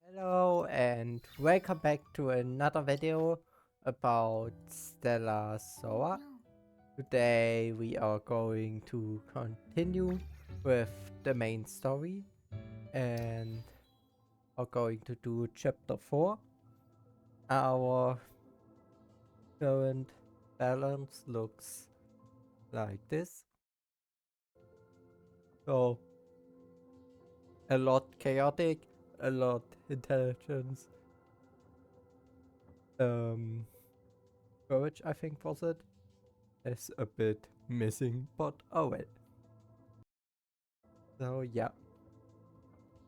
Hello and welcome back to another video about Stella Sora. Today we are going to continue with the main story and are going to do chapter 4. Our current balance looks like this. So a lot chaotic, a lot intelligence. Courage I think was it. Is a bit missing, but oh well. So yeah.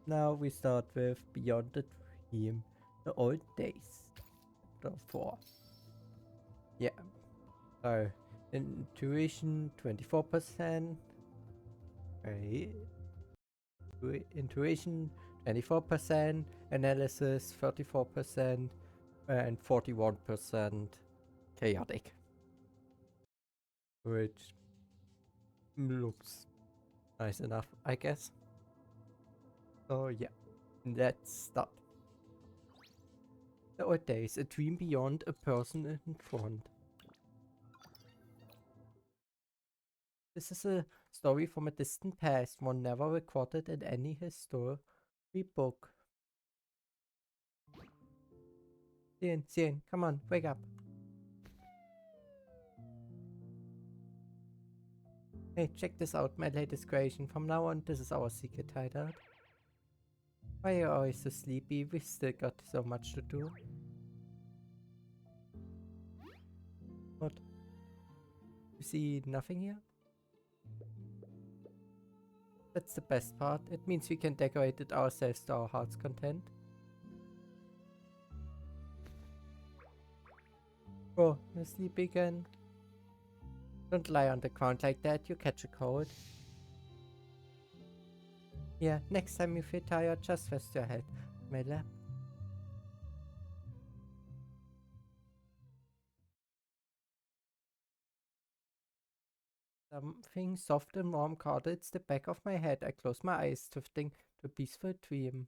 Now we start with Beyond the Dream, the old days. Chapter 4. Yeah. So intuition 24%. Right. Intuition 24%, analysis 34%, and 41% chaotic. Which looks nice enough, I guess. So yeah, let's start. The old days, a dream beyond, a person in front. This is a story from a distant past, one never recorded in any history book. Xian, come on, wake up. Hey, check this out, my latest creation. From now on, this is our secret hideout. Why are you always so sleepy? We've still got so much to do. What? You see nothing here? That's the best part. It means we can decorate it ourselves to our heart's content. Oh, you're sleepy again? Don't lie on the ground like that, you catch a cold. Yeah, next time you feel tired, just rest your head on my lap. Something soft and warm cuddles the back of my head. I close my eyes, drifting to a peaceful dream.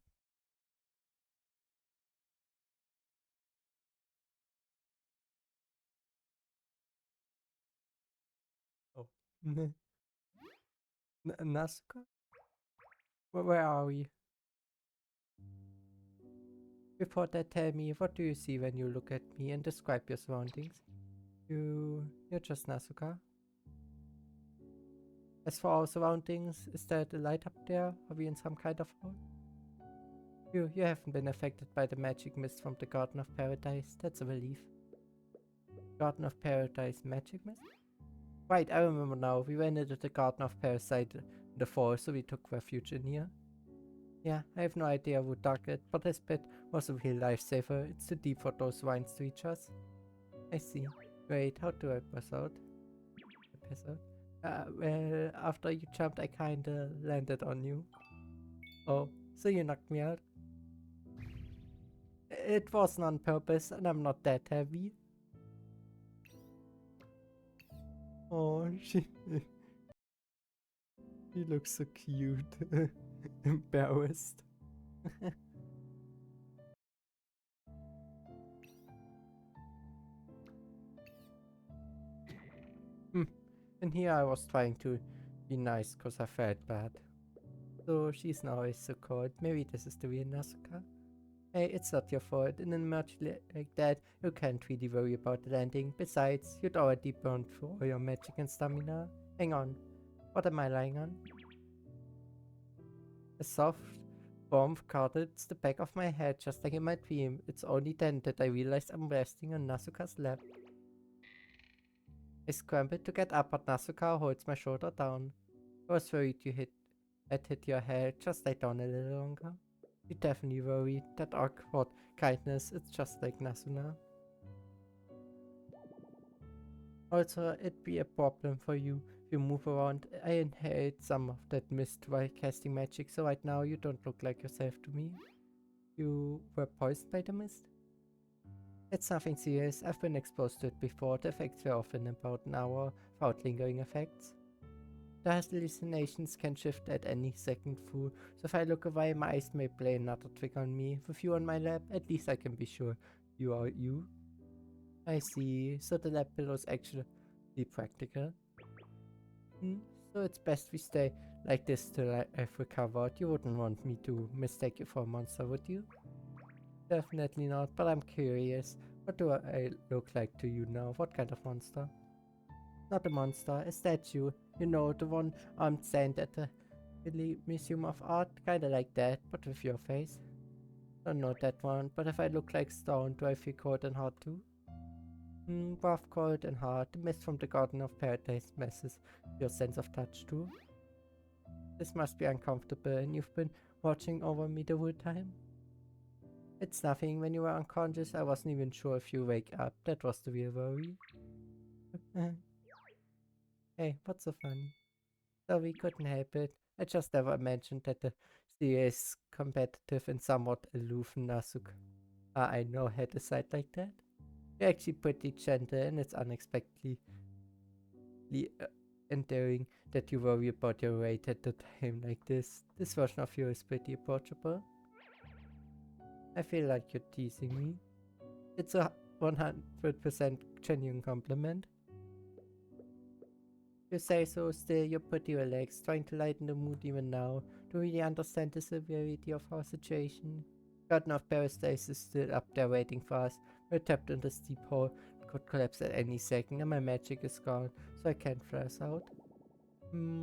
Oh. Nazuka? Where are we? Before that, tell me, what do you see when you look at me and describe your surroundings? You're just Nazuka. As for our surroundings, is there a light up there? Are we in some kind of hole? You haven't been affected by the magic mist from the Garden of Paradise. That's a relief. Garden of Paradise magic mist? Right, I remember now. We went into the Garden of Paradise in the fall, so we took refuge in here. Yeah, I have no idea who dug it, but this bit was a real lifesaver. It's too deep for those vines to reach us. I see. Wait, how do I pass out? Pass out? Well, after you jumped, I kinda landed on you. Oh, so you knocked me out? It wasn't on purpose, and I'm not that heavy. Oh, she looks so cute. Embarrassed. And here I was trying to be nice because I felt bad. So she's now always so cold. Maybe this is the real Nazuka. Hey, it's not your fault. In a match like that, you can't really worry about the landing. Besides, you'd already burned through all your magic and stamina. Hang on. What am I lying on? A soft warmth cuddles the back of my head just like in my dream. It's only then that I realized I'm resting on Nazuka's lap. I scrambled to get up, but Nazuka holds my shoulder down. I was worried had hit your head. Just lay down a little longer. You definitely worried. That awkward kindness, it's just like Nasuna. Also, it'd be a problem for you if you move around. I inhaled some of that mist while casting magic, so right now you don't look like yourself to me. You were poisoned by the mist? It's nothing serious. I've been exposed to it before. The effects were often about an hour without lingering effects. The hallucinations can shift at any second through, so if I look away, my eyes may play another trick on me. With you on my lap, at least I can be sure you are you. I see, so the lab pillow is actually practical. So it's best we stay like this till I've recovered. You wouldn't want me to mistake you for a monster, would you? Definitely not, but I'm curious. What do I look like to you now? What kind of monster? Not a monster, a statue. You know, the one armed saint at the Museum of Art. Kinda like that, but with your face. Don't know that one, but if I look like stone, do I feel cold and hard too? Both cold and hard. The mist from the Garden of Paradise messes your sense of touch too. This must be uncomfortable, and you've been watching over me the whole time? It's nothing. When you were unconscious, I wasn't even sure if you wake up. That was the real worry. Hey, what's so funny? So we couldn't help it. I just never mentioned that the serious, competitive, and somewhat aloof Nazuka I know had a side like that. You're actually pretty gentle, and it's unexpectedly endearing that you worry about your weight at the time like this. This version of you is pretty approachable. I feel like you're teasing me. It's a 100% genuine compliment. You say so, still you're pretty relaxed, trying to lighten the mood even now. Do you really understand the severity of our situation? Garden of Paradise is still up there waiting for us. We're tapped in the steep hole. It could collapse at any second and my magic is gone, so I can't fly us out.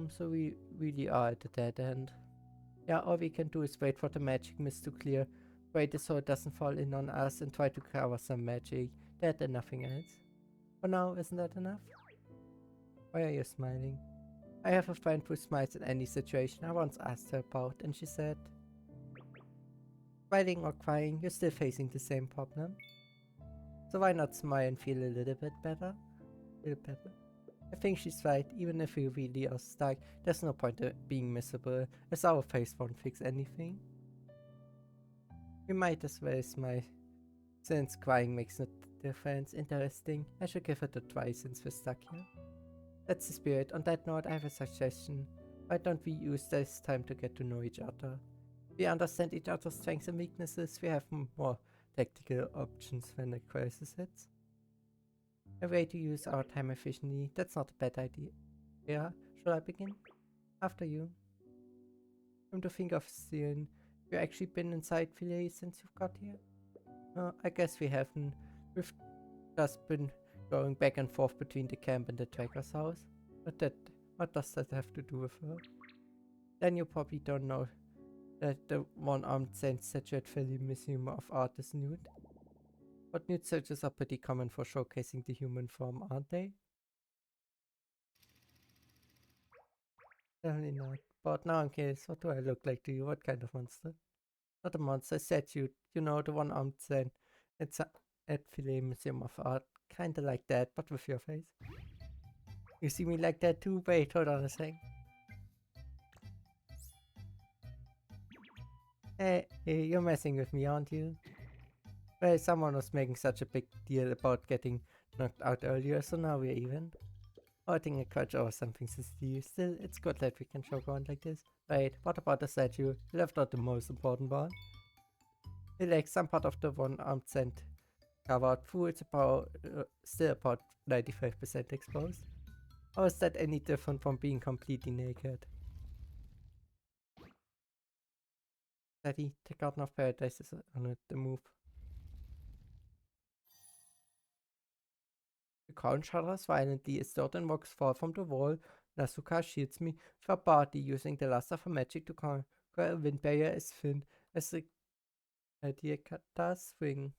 So we really are at the dead end. Yeah, all we can do is wait for the magic mist to clear, pray the soul doesn't fall in on us, and try to cover some magic. That and nothing else. For now, isn't that enough? Why are you smiling? I have a friend who smiles in any situation. I once asked her about, and she said, smiling or crying, you're still facing the same problem. So why not smile and feel a little bit better? I think she's right. Even if we really are stuck, there's no point in being miserable, as our face won't fix anything. We might as well smile, since crying makes no difference. Interesting. I should give it a try since we're stuck here. That's the spirit. On that note, I have a suggestion. Why don't we use this time to get to know each other? We understand each other's strengths and weaknesses. We have more tactical options when a crisis hits. A way to use our time efficiently. That's not a bad idea. Yeah, shall I begin? After you. Come to think of seeing, you've actually been inside Philae since you've got here? I guess we haven't. We've just been going back and forth between the camp and the tracker's house. What does that have to do with her? Then you probably don't know that the one-armed saint statue at Philae Museum of Art is nude. But nude statues are pretty common for showcasing the human form, aren't they? Definitely not. But now I'm curious, what do I look like to you? What kind of monster? Not a monster, statue. You know, the one-armed saint. It's at Philae Museum of Art. Kinda like that, but with your face. You see me like that too? Wait, hold on a sec. Hey, you're messing with me, aren't you? Well, someone was making such a big deal about getting knocked out earlier, so now we're even. Holding a grudge over something sensitive. Still, it's good that we can joke around like this. Wait, what about the statue? You left out the most important one. Relax, some part of the one-armed saint covered. It's about still about 95% exposed. How is that any different from being completely naked? Daddy, the Garden of Paradise is on the move. The ground shudders violently as dirt and rocks fall from the wall. Nazuka shields me with her body, using the lust of her magic to conquer a wind barrier as thin as the Adiakata's swing.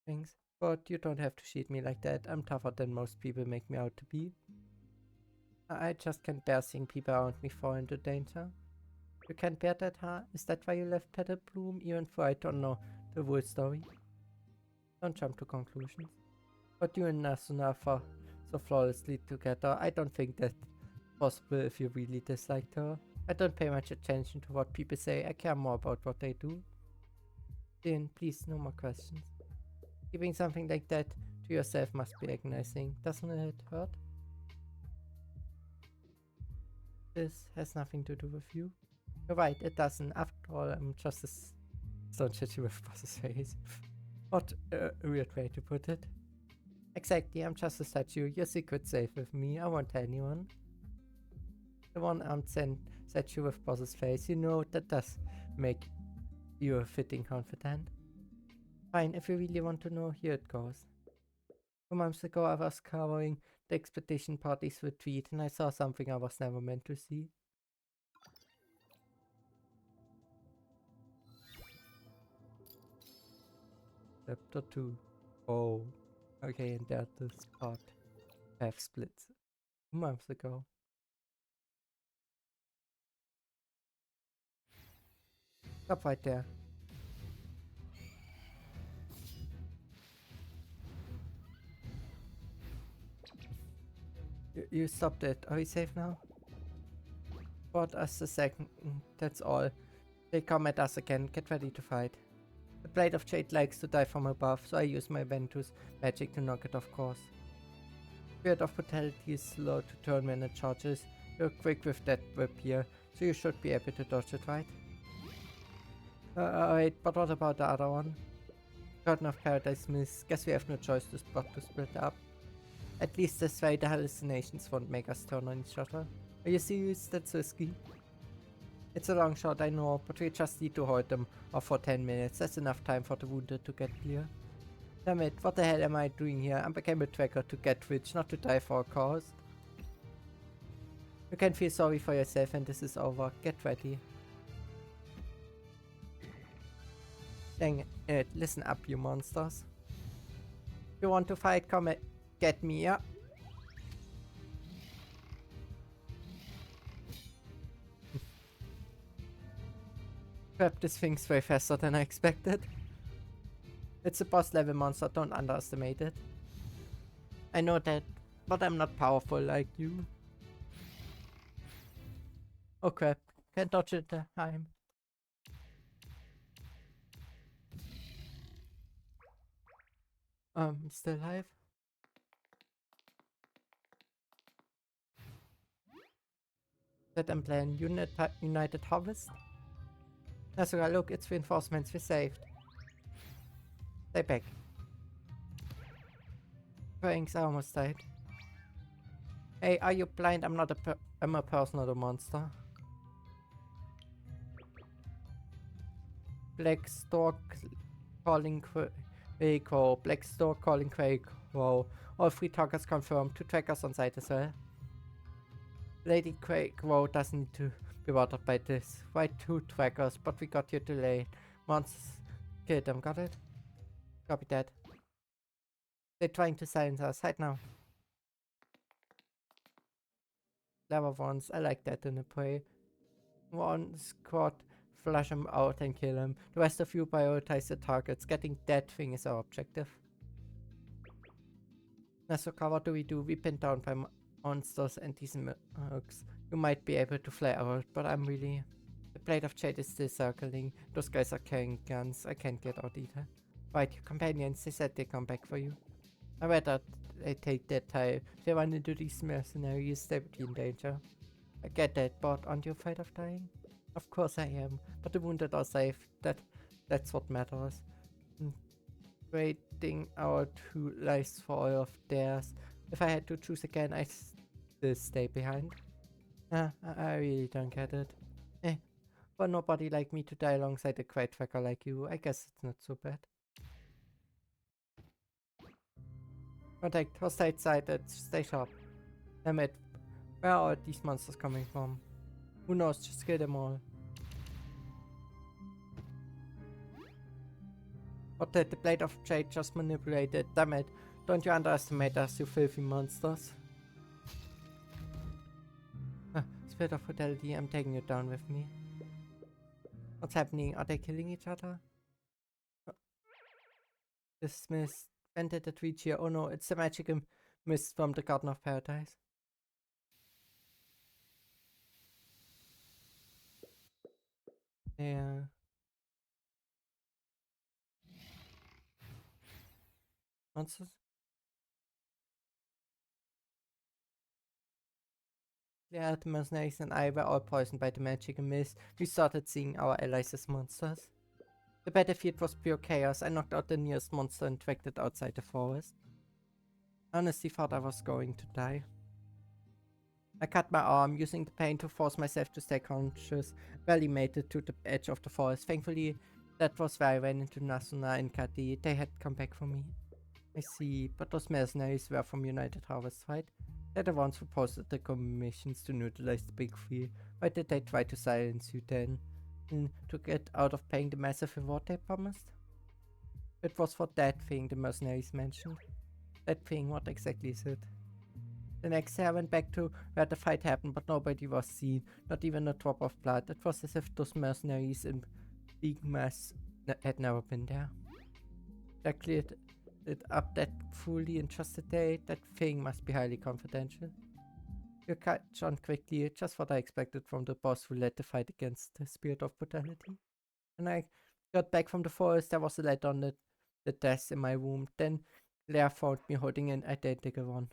Thanks, but you don't have to shield me like that. I'm tougher than most people make me out to be. I just can't bear seeing people around me fall into danger. You can't bear that, huh? Is that why you left Petal Bloom, even though I don't know the whole story? Don't jump to conclusions. But you and Nasuna are so flawlessly together. I don't think that's possible if you really disliked her. I don't pay much attention to what people say. I care more about what they do. Jin, please, no more questions. Giving something like that to yourself must be agonizing. Doesn't it hurt? This has nothing to do with you. You're right, it doesn't. After all, I'm just a stone statue with boss's face. What a weird way to put it. Exactly, I'm just a statue. Your secret's safe with me. I won't tell anyone. The one-armed statue with boss's face. You know, that does make you a fitting confidant. Fine, if you really want to know, here it goes. 2 months ago, I was covering the expedition party's retreat and I saw something I was never meant to see. Chapter 2. Oh, okay, and there's this part. Half splits. 2 months ago. Stop right there. You stopped it. Are we safe now? Brought us a second. That's all. They come at us again. Get ready to fight. The Blade of Jade likes to die from above, so I use my Ventus magic to knock it off course. Spirit of Brutality is slow to turn when it charges. You're quick with that whip here, so you should be able to dodge it, right? Wait, but what about the other one? Curtain of Paradise Miss. Guess we have no choice but to split up. At least this way the hallucinations won't make us turn on each other. Are you serious? That's risky. It's a long shot, I know, but we just need to hold them off for 10 minutes. That's enough time for the wounded to get clear. Damn it, what the hell am I doing here? I became a tracker to get rich, not to die for a cause. You can feel sorry for yourself when this is over. Get ready. Dang it, listen up, you monsters. If you want to fight, come get me, yeah? Crap, this thing's way faster than I expected. It's a boss level monster, don't underestimate it. I know that, but I'm not powerful like you. Oh crap, can't dodge it in time. Still alive? Set and plan United Harvest? Nazuka, look, it's reinforcements we saved. Stay back. Franks, I almost died. Hey, are you blind? I'm a person, not a monster. Black Stork calling Quaco. Black Stork calling Quaco. All 3 targets confirmed. 2 trackers on site as well. Lady Quaco doesn't need to be bothered by this. Why 2 trackers? But we got here too late. Monsters killed them, got it? Copy that. They're trying to silence us. Hide now. Clever ones. I like that in a prey. One squad, flush him out and kill him. The rest of you prioritize the targets. Getting that thing is our objective. Nazuka, what do? We pinned down by monsters and these mercs. You might be able to fly out, but I'm really... The Blade of Jade is still circling. Those guys are carrying guns. I can't get out either. Right, your companions, they said they come back for you. I rather they take that time. If they run into these mercenaries, they would be in danger. I get that, but aren't you afraid of dying? Of course I am, but the wounded are safe. That's what matters. Trading our 2 lives for all of theirs. If I had to choose again, I'd still stay behind. I really don't get it. For nobody like me to die alongside a great tracker like you, I guess it's not so bad. Contact, hostile sighted, stay sharp. Damn it, where are all these monsters coming from? Who knows, just kill them all. What did the Blade of Jade just manipulated? Damn it, don't you underestimate us, you filthy monsters. Spirit of Brutality, I'm taking you down with me. What's happening? Are they killing each other? Dismissed. When did it reach here? Oh no, it's the magical mist from the Garden of Paradise. Yeah. Monsters? Claire, the mercenaries, and I were all poisoned by the magical mist. We started seeing our allies as monsters. The battlefield was pure chaos. I knocked out the nearest monster and tracked it outside the forest. I honestly thought I was going to die. I cut my arm, using the pain to force myself to stay conscious. Barely made it to the edge of the forest. Thankfully, that was where I ran into Nazuka and Kati. They had come back for me. I see, but those mercenaries were from United Harvest, right? They're the ones who posted the commissions to neutralize the Big Three. Why did they try to silence you then? To get out of paying the massive reward they promised? It was for that thing the mercenaries mentioned. That thing, what exactly is it? The next day I went back to where the fight happened, but nobody was seen, not even a drop of blood. It was as if those mercenaries in big mass had never been there. They cleared it up that fully in just a day. That thing must be highly confidential. You catch on quickly, just what I expected from the boss who led the fight against the spirit of brutality. When I got back from the forest, there was a light on the desk in my room. Then Claire found me holding an identical one.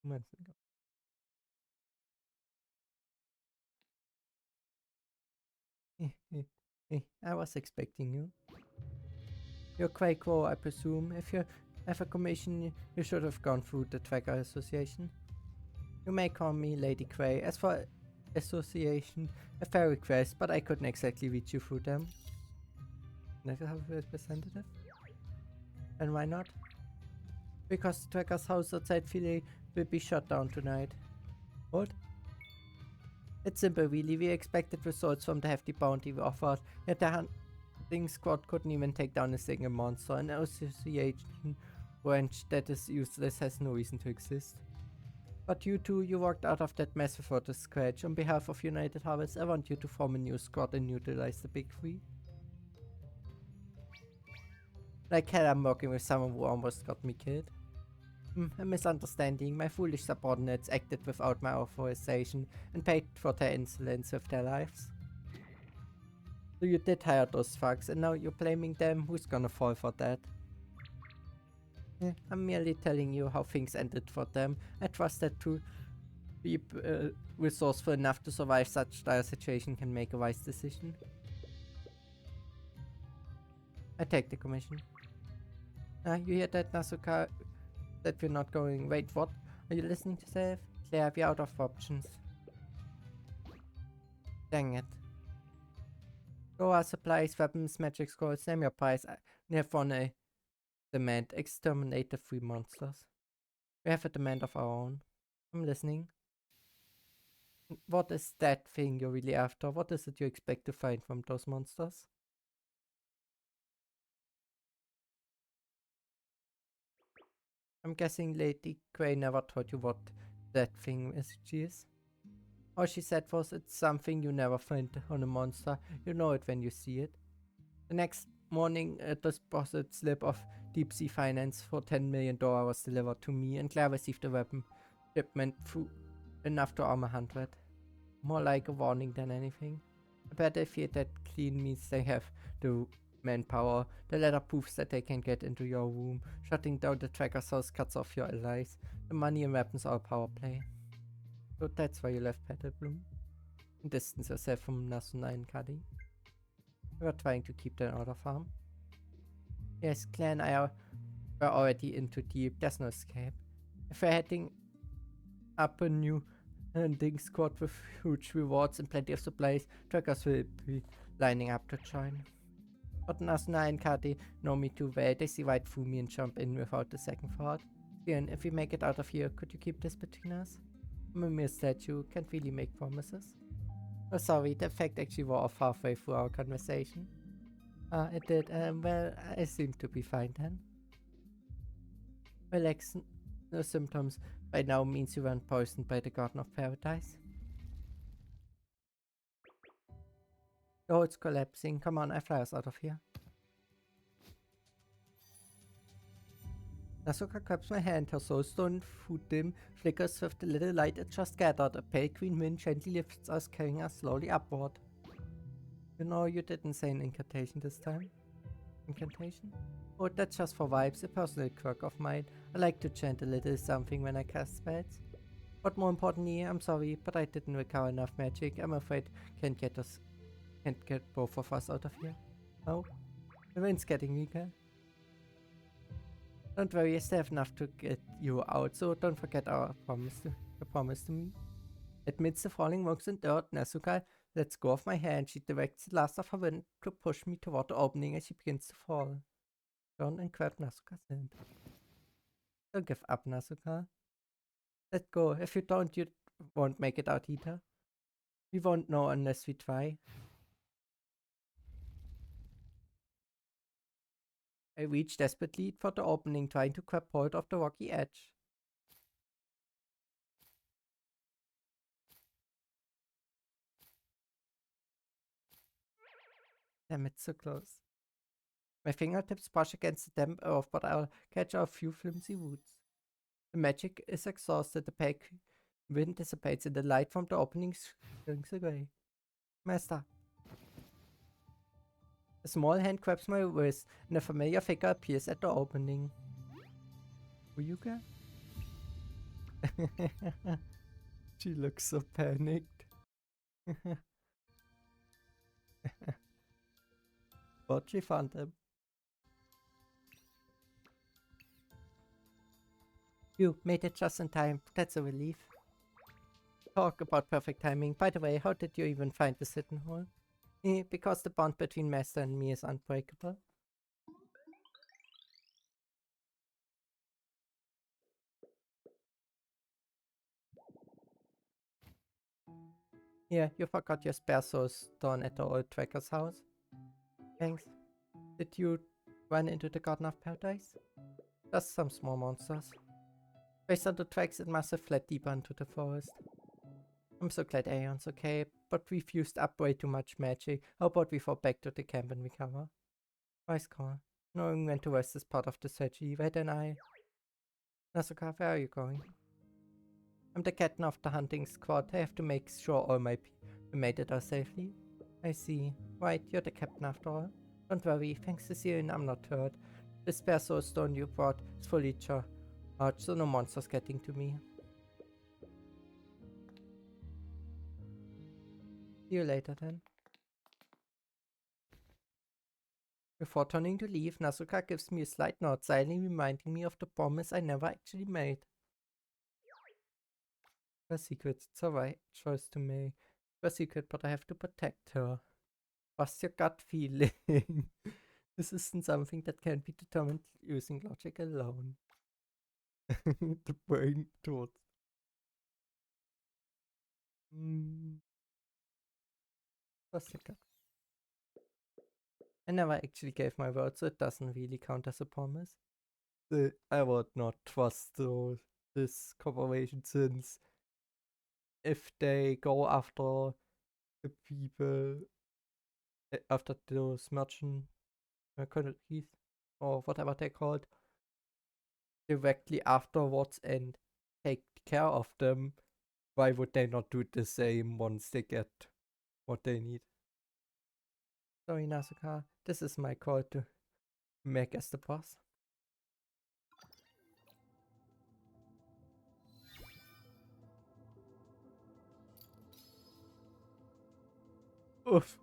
2 months ago. I was expecting you. You're Quaco, I presume. If you have a commission, you should have gone through the Tracker Association. You may call me Lady Quay. As for association, a fair request, but I couldn't exactly reach you through them. Never have a representative? And why not? Because the Tracker's house outside Philly will be shut down tonight. What? It's simple, really. We expected results from the hefty bounty we offered, yet the hunting squad couldn't even take down a single monster. An association branch that is useless has no reason to exist. But you two, you walked out of that mess without a scratch. On behalf of United Harvest, I want you to form a new squad and neutralize the Big Three. Like hell, I'm working with someone who almost got me killed. A misunderstanding. My foolish subordinates acted without my authorization and paid for their insolence with their lives. So you did hire those thugs and now you're blaming them? Who's gonna fall for that? I'm merely telling you how things ended for them. I trust that to be resourceful enough to survive such dire situation can make a wise decision. I take the commission. You hear that, Nazuka? That we're not going. Wait, what? Are you listening to yourself? Claire, we're out of options. Dang it. Go our supplies, weapons, magic scrolls, name your price. We have won a demand. Exterminate the 3 monsters. We have a demand of our own. I'm listening. What is that thing you're really after? What is it you expect to find from those monsters? I'm guessing Lady Grey never told you what that thing is. All she said was it's something you never find on a monster. You know it when you see it. The next morning, a deposit slip of deep sea finance for $10 million was delivered to me, and Claire received a weapon shipment enough to arm 100. More like a warning than anything. A battlefield that clean means they have the manpower. The letter proves that they can get into your room. Shutting down the Tracker's house cuts off your allies. The money and weapons are power play. So that's why you left Petal Bloom. And distance yourself from Nazuka and Kadi. You are trying to keep them out of harm. Yes, Claire and I were already into deep. There's no escape. If we're heading up a new hunting squad with huge rewards and plenty of supplies, Trackers will be lining up to join. But Nazuka and Kadi know me too well. They see right through me and jump in without a second thought. Ian, if we make it out of here, could you keep this between us? I'm a mere statue, can't really make promises. Oh, sorry, the fact actually wore off halfway through our conversation. It did. Well, I seem to be fine then. Relax, no symptoms by now means you weren't poisoned by the Garden of Paradise. Oh, it's collapsing. Come on, I fly us out of here. Nazuka grabs my hand, her soulstone food dim flickers with the little light it just gathered. A pale green wind gently lifts us, carrying us slowly upward. You know, you didn't say an incantation this time. Incantation? Oh, that's just for vibes, a personal quirk of mine. I like to chant a little something when I cast spells. But more importantly, I'm sorry, but I didn't recover enough magic. I'm afraid can't get both of us out of here. Oh, the wind's getting weaker. Don't worry, I still have enough to get you out, so don't forget your promise to me. Amidst the falling rocks and dirt, Nazuka lets go of my hand. She directs the last of her wind to push me toward the opening as she begins to fall. Turn and grab Nazuka's hand. Don't give up, Nazuka. Let go. If you don't, you won't make it out either. We won't know unless we try. I reach desperately for the opening, trying to grab hold of the rocky edge. Damn it, so close. My fingertips brush against the damp earth, but I'll catch a few flimsy roots. The magic is exhausted. The pale wind dissipates and the light from the opening shrinks away. Master. A small hand grabs my wrist and a familiar figure appears at the opening. Uyuka? She looks so panicked. But she found him. You made it just in time. That's a relief. Talk about perfect timing. By the way, how did you even find the hidden hole? Because the bond between Master and me is unbreakable. Yeah, you forgot your spare soul stone at the old tracker's house. Thanks. Did you run into the Garden of Paradise? Just some small monsters. Based on the tracks, it must have fled deeper into the forest. I'm so glad Aeon's okay, but we've used up way too much magic. How about we fall back to the camp and recover? Wise call. Knowing when to rest is part of the strategy, right? And Nazuka, where are you going? I'm the captain of the hunting squad. I have to make sure all my people made it out safely. I see. Right, you're the captain after all. Don't worry, thanks to Siren, I'm not hurt. The spare soul stone you brought is fully charged, so no monsters getting to me. See you later then. Before turning to leave, Nazuka gives me a slight nod, silently reminding me of the promise I never actually made. Her secret, it's a right choice to make. Her secret, but I have to protect her. What's your gut feeling? This isn't something that can be determined using logic alone. The brain thought. What's your gut? I never actually gave my word, so it doesn't really count as a promise. I would not trust this corporation, since if they go after the people, after those merchant colonies, or whatever they're called, directly afterwards and take care of them, why would they not do the same once they get what they need? Sorry, Nazuka, this is my call to make as the boss. Oof.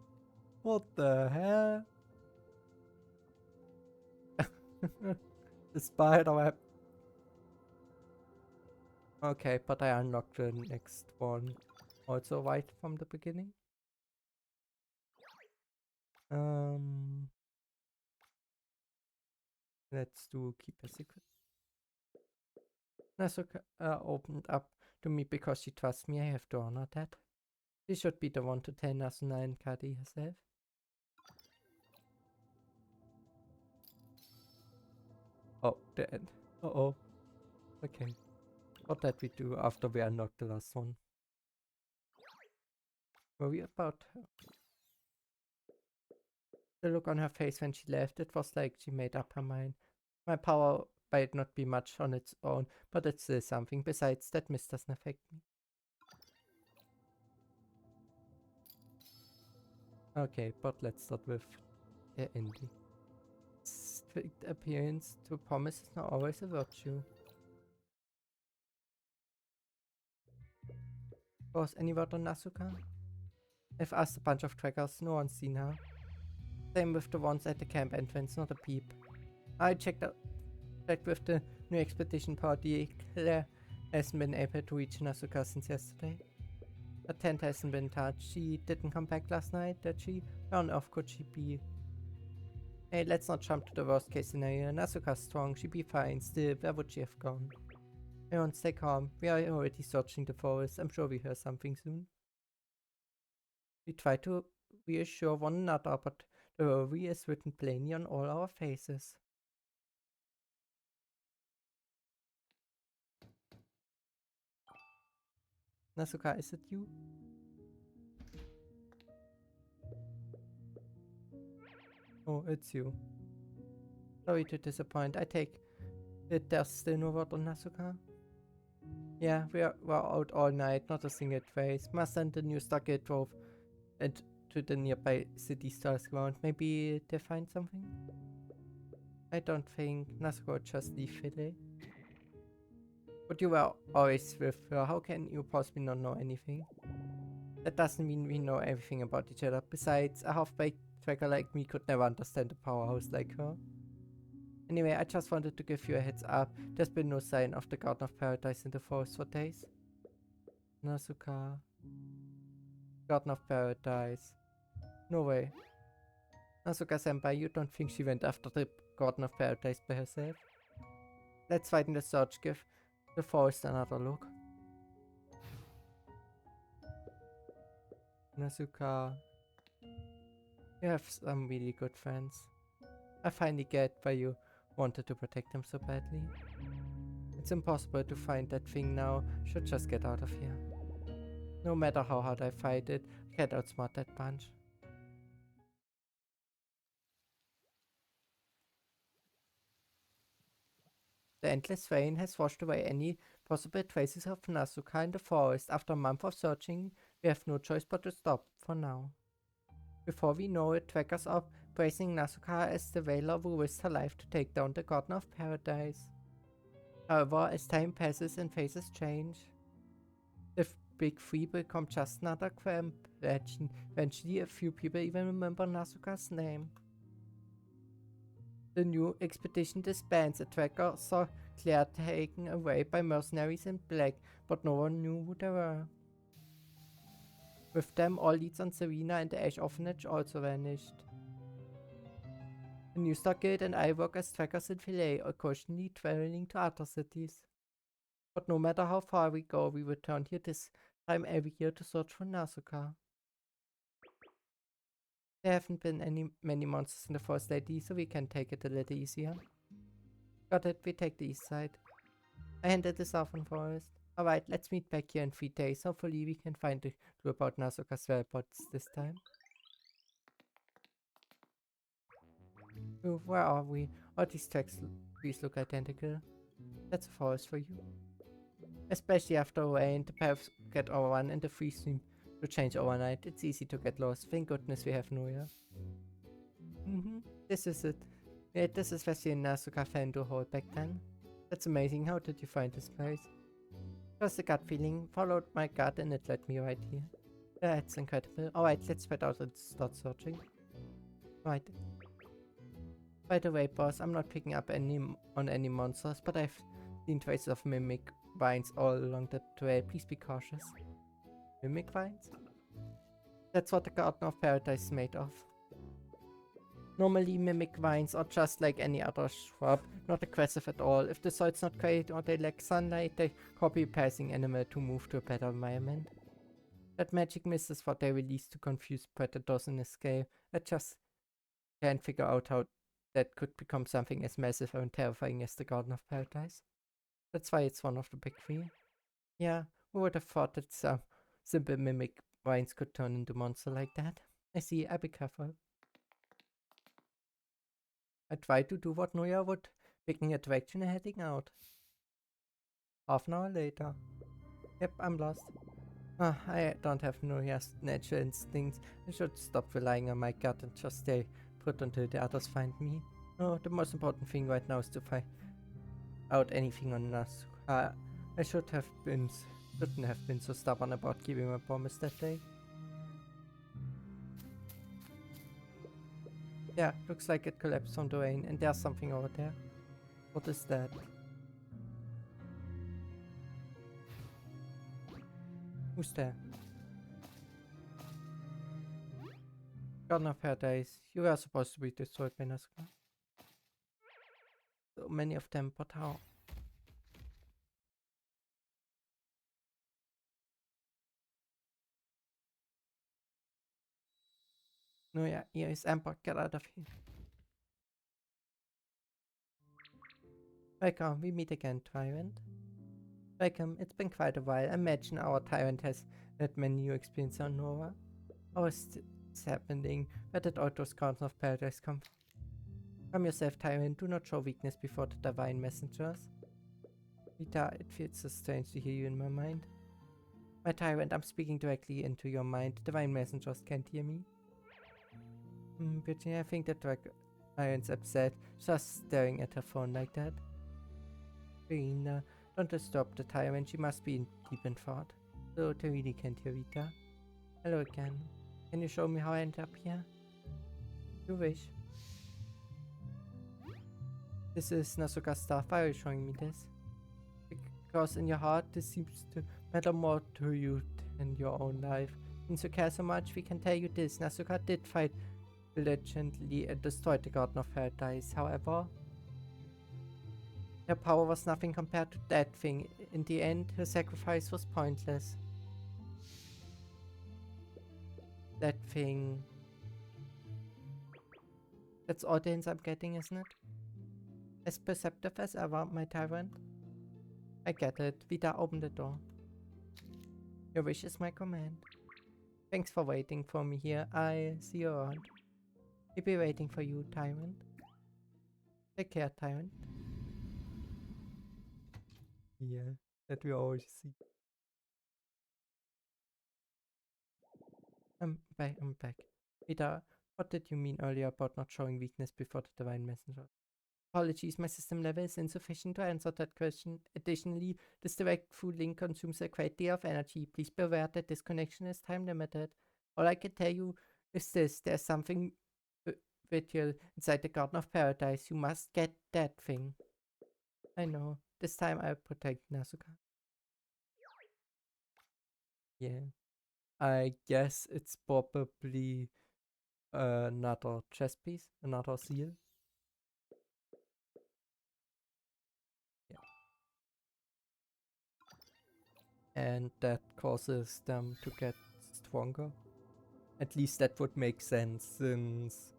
What the hell? The spider web. Okay, but I unlocked the next one. Also right from the beginning. Let's do keep a secret. Nazuka opened up to me because she trusts me. I have to honor that. She should be the one to tell Nasuna and Kadi herself. Oh, the end. Uh-oh. Okay. What did we do after we unlocked the last one? Worry about her. The look on her face when she left, it was like she made up her mind. My power might not be much on its own, but it's still something. Besides, that mist doesn't affect me. Okay, but let's start with Indy. Strict appearance to promise is not always a virtue. Boss, any word on Nazuka? I've asked a bunch of trackers, no one's seen her. Same with the ones at the camp entrance, not a peep. I checked with the new expedition party. Claire hasn't been able to reach Nazuka since yesterday. Her tent hasn't been touched. She didn't come back last night, did she? Where on earth could she be? Hey, let's not jump to the worst case scenario. Nazuka's strong, she'd be fine. Still, where would she have gone? Everyone stay calm. We are already searching the forest. I'm sure we hear something soon. We try to reassure one another, but the worry is written plainly on all our faces. Nazuka, is it you? Oh, it's you. Sorry to disappoint. I take it there's still no word on Nazuka? Yeah, we're out all night, not a single trace. Master and the new Stargate drove to the nearby city stars ground. Maybe they find something? I don't think Nazuka would just leave Philly. But you were always with her. How can you possibly not know anything? That doesn't mean we know everything about each other. Besides, a half-baked tracker like me could never understand a powerhouse like her. Anyway, I just wanted to give you a heads up. There's been no sign of the Garden of Paradise in the forest for days. Nazuka. Garden of Paradise. No way. Nazuka-senpai, you don't think she went after the Garden of Paradise by herself? Let's widen the search, give the forest another look. Nazuka. You have some really good friends. I finally get why you wanted to protect them so badly. It's impossible to find that thing now. Should just get out of here. No matter how hard I fight it, I can't outsmart that bunch. The endless rain has washed away any possible traces of Nazuka in the forest. After a month of searching, we have no choice but to stop for now. Before we know it, trackers are praising Nazuka as the whaler who risked her life to take down the Garden of Paradise. However, as time passes and faces change, the big three become just another cramp legend. Eventually, a few people even remember Nazuka's name. The new expedition disbands. A tracker saw Claire taken away by mercenaries in black, but no one knew who they were. With them, all leads on Serena and the Ash Orphanage also vanished. The New Star Guild and I work as trackers in Philae, occasionally traveling to other cities. But no matter how far we go, we return here this time every year to search for Nazuka. There haven't been many monsters in the forest lately, so we can take it a little easier. Got it, we take the east side. I handed the southern forest. Alright, let's meet back here in 3 days. Hopefully we can find a clue about Nazuka's whereabouts this time. Oh, where are we? All these trees look identical. That's a forest for you. Especially after rain, the paths get overrun and the trees seem to change overnight. It's easy to get lost. Thank goodness we have Noya. This is it. Yeah, this is where the Nazuka fell into a hole back then. That's amazing. How did you find this place? Just a gut feeling. Followed my gut and it led me right here. That's incredible. Alright, let's spread out and start searching. Right. By the way, boss, I'm not picking up on any monsters, but I've seen traces of mimic vines all along the trail. Please be cautious. Mimic vines? That's what the Garden of Paradise is made of. Normally, mimic vines are just like any other shrub, not aggressive at all. If the soil's not great or they lack sunlight, they copy a passing animal to move to a better environment. That magic mist is what they release to confuse predators in this game. I just can't figure out how that could become something as massive and terrifying as the Garden of Paradise. That's why it's one of the big three. Yeah, who would have thought that some simple mimic vines could turn into monster like that? I see, I'll be careful. I try to do what Noya would, picking a direction and heading out. Half an hour later. Yep, I'm lost. I don't have Noya's natural instincts. I should stop relying on my gut and just stay put until the others find me. No, the most important thing right now is to find out anything on Nazuka. I should have been Shouldn't have been so stubborn about keeping my promise that day. Yeah, looks like it collapsed from the rain, and there's something over there. What is that? Who's there? Garden of Paradise. You were supposed to be destroyed by Nazuka. So many of them, but how? No, yeah, here is Amber. Get out of here. Welcome, we meet again, Tyrant. Welcome, it's been quite a while. Imagine our Tyrant has had many new experiences on Nova. How is this happening? Where did all those Gardens of Paradise come from? Calm yourself, Tyrant. Do not show weakness before the divine messengers. Rita, it feels so strange to hear you in my mind. My Tyrant, I'm speaking directly into your mind. Divine messengers can't hear me. Virginia, I think that Tyrant's upset, just staring at her phone like that. Verena, don't disturb the Tyrant. She must be deep in thought. So they really can't hear Rita. Hello again. Can you show me how I ended up here? You wish. This is Nazuka's stuff. Why are you showing me this? Because in your heart, this seems to matter more to you than your own life. Since you care so much, we can tell you this. Nazuka did fight diligently and destroyed the Garden of Paradise. However, her power was nothing compared to that thing. In the end, her sacrifice was pointless. That thing. That's all the hints I'm getting, isn't it? As perceptive as ever, my Tyrant. I get it. Vida, open the door. Your wish is my command. Thanks for waiting for me here. I see you around. We'll be waiting for you, Tyrant. Take care, Tyrant. Yeah, that we always see. I'm back. Vida, what did you mean earlier about not showing weakness before the divine messenger? Apologies, my system level is insufficient to answer that question. Additionally, this direct food link consumes a great deal of energy. Please be aware that this connection is time limited. All I can tell you is this: there's something ritual inside the Garden of Paradise. You must get that thing. I know. This time I'll protect Nazuka. Yeah. I guess it's probably another chess piece, another seal. Yeah. And that causes them to get stronger. At least that would make sense, since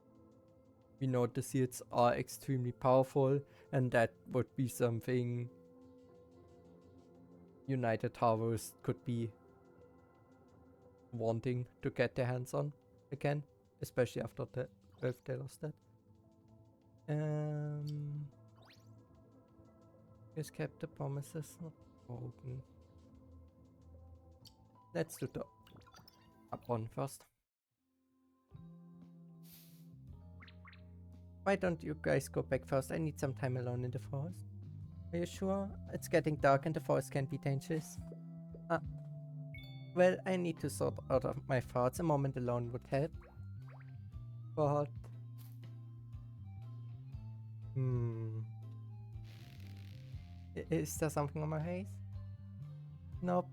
we know the seals are extremely powerful, and that would be something United Harvest could be wanting to get their hands on again, especially after if they lost that. Just kept the promises not broken. Let's do the up one first. Why don't you guys go back first? I need some time alone in the forest. Are you sure? It's getting dark and the forest can be dangerous. Well, I need to sort out of my thoughts. A moment alone would help. But... Is there something on my face? Nope.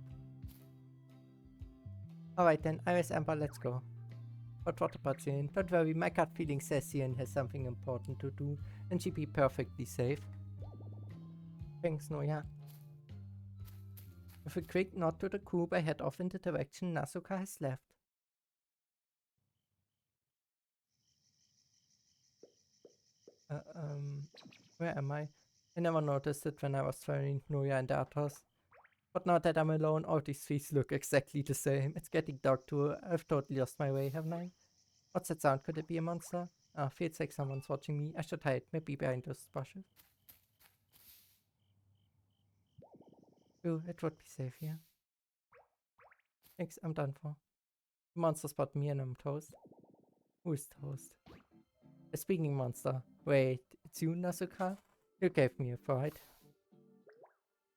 Alright then, Iris Amber, let's go. But what about Jane? Don't worry, my gut feeling says Jane has something important to do, and she'd be perfectly safe. Thanks, Noya. With a quick nod to the group, I head off in the direction Nazuka has left. Where am I? I never noticed it when I was following Noya and the others. But now that I'm alone, all these trees look exactly the same. It's getting dark too. I've totally lost my way, haven't I? What's that sound? Could it be a monster? Feels like someone's watching me. I should hide, maybe behind those bushes. Ooh, it would be safe here. Thanks, I'm done for. The monster spot me and I'm toast. Who is toast? A speaking monster. Wait, it's you, Nazuka? You gave me a fright.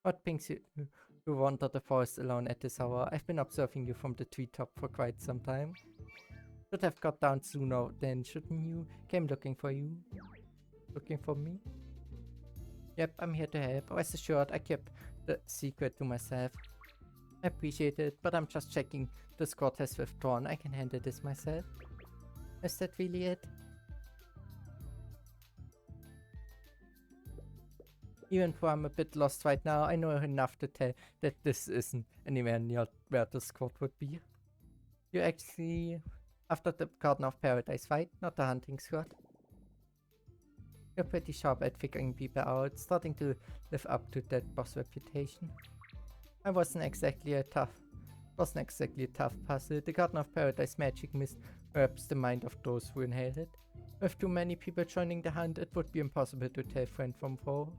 What brings you You wander the forest alone at this hour. I've been observing you from the treetop for quite some time. Should have got down sooner then, shouldn't you? Came looking for you. Looking for me? Yep, I'm here to help. Rest assured, I kept the secret to myself. I appreciate it, but I'm just checking the squad has withdrawn. I can handle this myself. Is that really it? Even though I'm a bit lost right now, I know enough to tell that this isn't anywhere near where the squad would be. You actually, after the Garden of Paradise fight, not the hunting squad. You're pretty sharp at figuring people out, starting to live up to that boss reputation. I wasn't exactly a tough puzzle. The Garden of Paradise magic mist wraps the mind of those who inhale it. With too many people joining the hunt, it would be impossible to tell friend from foe.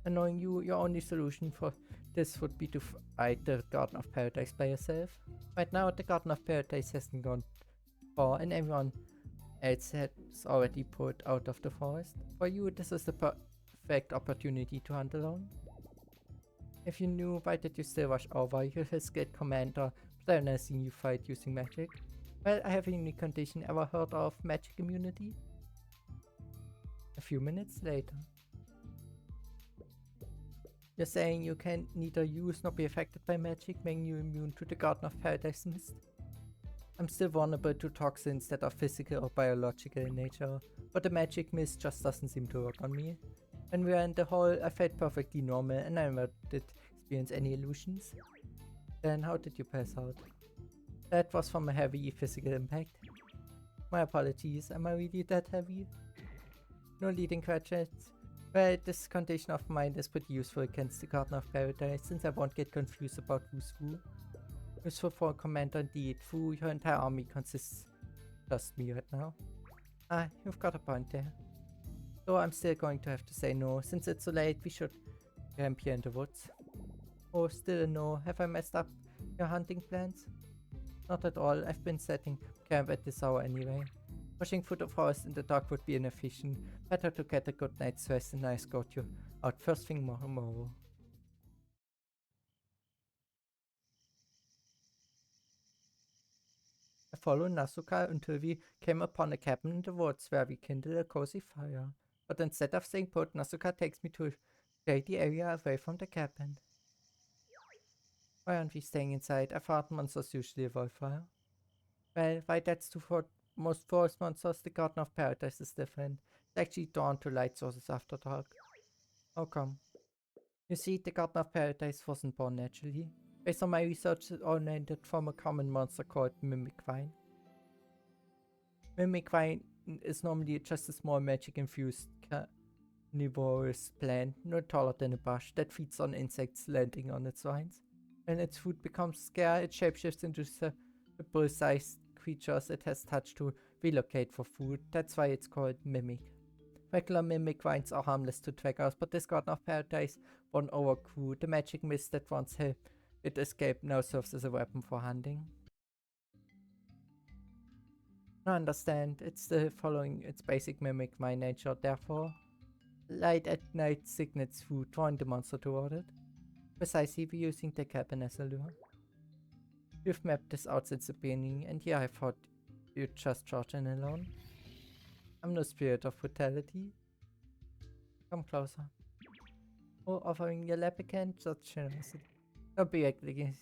And knowing you, your only solution for this would be to fight the Garden of Paradise by yourself. Right now, the Garden of Paradise hasn't gone far, and everyone else has already poured out of the forest. For you, this is the perfect opportunity to hunt alone. If you knew, why did you still rush over? You're his great commander, but I've never seen you fight using magic. Well, I have a unique condition. Ever heard of magic immunity? A few minutes later. You're saying you can neither use nor be affected by magic, making you immune to the Garden of Paradise mist? I'm still vulnerable to toxins that are physical or biological in nature, but the magic mist just doesn't seem to work on me. When we were in the hall, I felt perfectly normal and I never did experience any illusions. Then how did you pass out? That was from a heavy physical impact. My apologies, am I really that heavy? No leading questions? Well, this condition of mine is pretty useful against the Garden of Paradise, since I won't get confused about who's who. Useful for a commander indeed. Fu, your entire army consists just me right now. Ah, you've got a point there. Though I'm still going to have to say no. Since it's so late, we should camp here in the woods. Oh, still a no. Have I messed up your hunting plans? Not at all. I've been setting camp at this hour anyway. Pushing through the forest in the dark would be inefficient. Better to get a good night's rest and I escort you out first thing tomorrow. I followed Nazuka until we came upon a cabin in the woods where we kindled a cozy fire. But instead of staying put, Nazuka takes me to a shady area away from the cabin. Why aren't we staying inside? I thought monsters usually avoid fire. Well, why that's true for most forest monsters, the Garden of Paradise is different. It's actually drawn to light sources after dark. How come? You see, the Garden of Paradise wasn't born naturally. Based on my research, it originated from a common monster called Mimic Vine. Mimic Vine is normally just a small magic-infused carnivorous plant, no taller than a bush, that feeds on insects landing on its vines. When its food becomes scarce, it shapeshifts into sized creatures it has touched to relocate for food. That's why it's called Mimic. Regular Mimic Vines are harmless to trackers, but this Garden of Paradise one overgrew. The magic mist that once helped it escape now serves as a weapon for hunting. I understand, it's still following its basic Mimic Vine nature, therefore light at night signets food, drawing the monster toward it. Precisely, we're using the cabin as a lure. You've mapped this out since the beginning, and here I thought you'd just charge in alone. I'm no spirit of brutality. Come closer. Oh, offering your lap again? Just generosity. Don't be acting.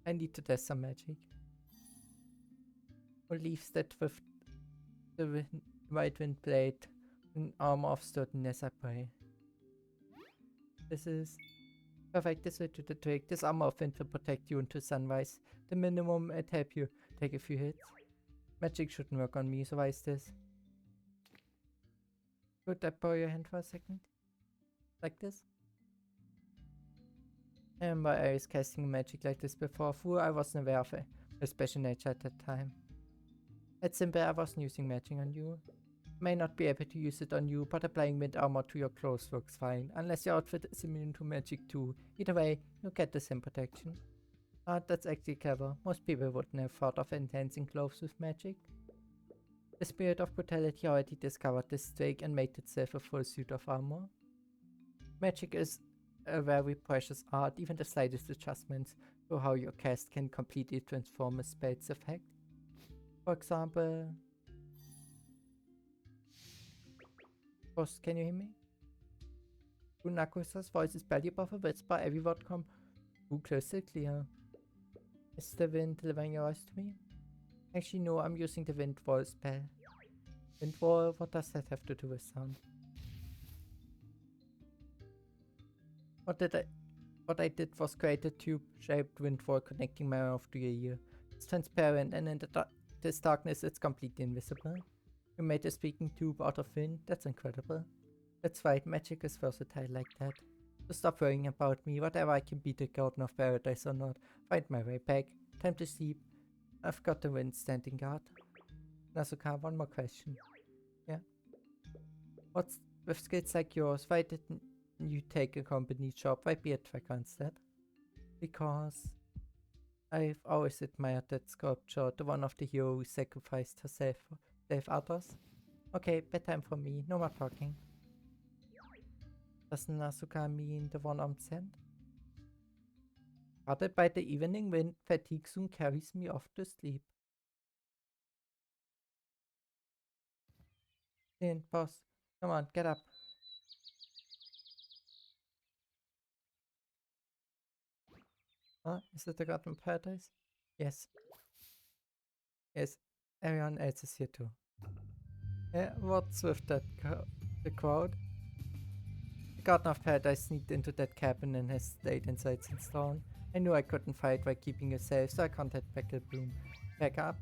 I need to test some magic. Who leaves that with the white wind blade in armor of sturdiness, I pray. This is perfect. This will do the trick. This armor of wind will protect you until sunrise. The minimum it help you take a few hits. Magic shouldn't work on me, so why is this? Could I borrow your hand for a second? Like this? I remember I was casting magic like this before. Fool, I wasn't aware of a special nature at that time. It's simple, I wasn't using magic on you. May not be able to use it on you, but applying wind armor to your clothes works fine. Unless your outfit is immune to magic too. Either way, you get the same protection. Ah, that's actually clever. Most people wouldn't have thought of enhancing clothes with magic. The spirit of brutality already discovered this trick and made itself a full suit of armor. Magic is a very precious art. Even the slightest adjustments to how your cast can completely transform a spell's effect. For example, boss, can you hear me? Nakusa's voice is barely above a whisper. Every word come too close to clear. Is the wind delivering your voice to me? Actually, no, I'm using the wind wall spell. Wind wall, what does that have to do with sound? What I did was create a tube-shaped wind wall connecting my mouth to your ear. It's transparent, and in this darkness it's completely invisible. You made a speaking tube out of wind. That's incredible. That's right, magic is versatile like that. So stop worrying about me. Whatever, I can beat the Garden of Paradise or not. Find my way back. Time to sleep. I've got the wind standing guard. Nazuka, one more question. Yeah? What's with skills like yours? Why didn't you take a company job? Why be a tracker instead? Because I've always admired that sculpture, the one of the hero who sacrificed herself to save others. Okay, bedtime for me. No more talking. Does Nazuka mean the one-armed sand? Guarded by the evening wind, fatigue soon carries me off to sleep. In, boss. Come on, get up. Huh? Is it the Garden of Paradise? Yes. Yes. Everyone else is here too. Yeah, what's with that the crowd? The Garden of Paradise sneaked into that cabin and has stayed inside since dawn. I knew I couldn't fight by keeping you safe, so I contacted Peckle Bloom. Back up?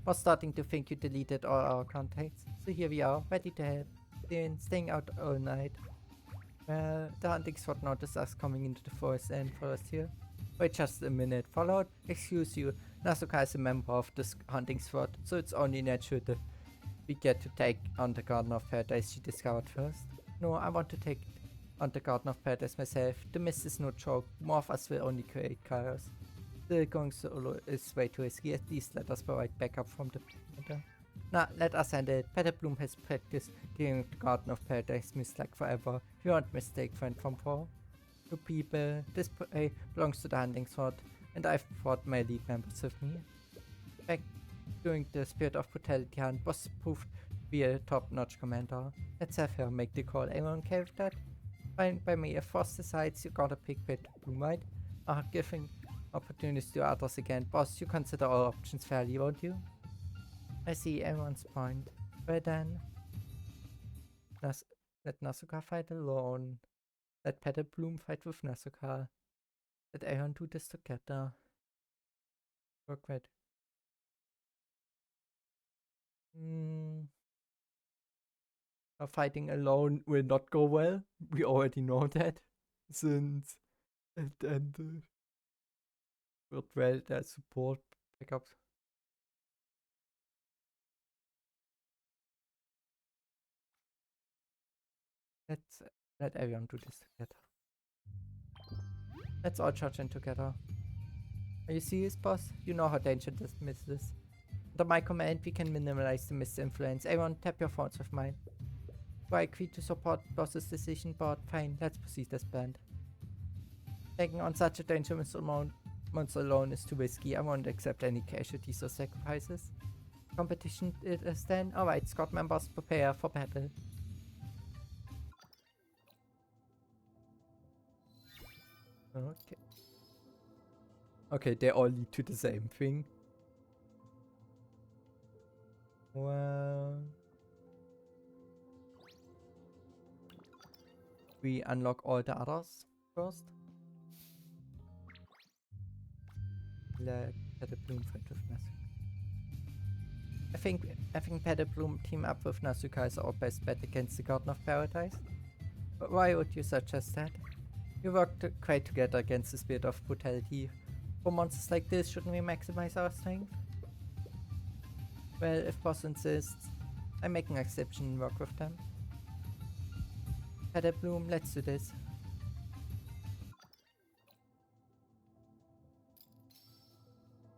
Was starting to think you deleted all our contacts. So here we are, ready to help. Staying out all night. Well, the hunting squad noticed us coming into the forest and forest here. Wait just a minute. Followed? Excuse you. Nazuka is a member of this hunting squad, so it's only natural that we get to take on the Garden of Paradise she discovered first. No, I want to take on the Garden of Paradise myself. The mist is no joke. More of us will only create chaos. Still going solo is way too risky. At least let us provide backup from the perimeter. Nah, let us handle it. Bloom has practiced clearing the Garden of Paradise mist like forever. You aren't mistake friend from four. To people, this prey belongs to the hunting sword, and I've brought my elite members with me. Back during the Spirit of Brutality hunt, was proved to be a top-notch commander. Let's have her make the call. Anyone care with that? Fine by me. If Frost decides you gotta pick Bloom, right? Giving opportunities to others again. Boss, you consider all options fairly, won't you? I see everyone's point. Well then, let Nazuka fight alone. Let Bloom fight with Nazuka. Let everyone do this together. Work great. Now fighting alone will not go well. We already know that. Since it ended. But well, there's support backups. Let's let everyone do this together. Let's all charge in together. Are you serious, boss? You know how dangerous this mist is. Under my command, we can minimize the mist's influence. Everyone, tap your phones with mine. I agree to support boss's decision, but fine, let's proceed as planned. Taking on such a dangerous monster alone is too risky. I won't accept any casualties or sacrifices. Competition it is then. Alright, squad members, prepare for battle. Okay. Okay, they all lead to the same thing. Well, we unlock all the others first. Let Bloom fight with Nazuka. I think Bloom team up with Nazuka is our best bet against the Garden of Paradise. But why would you suggest that? We worked great together against the Spirit of Brutality. For monsters like this, shouldn't we maximize our strength? Well, if boss insists, I make an exception and work with them. Bloom, let's do this.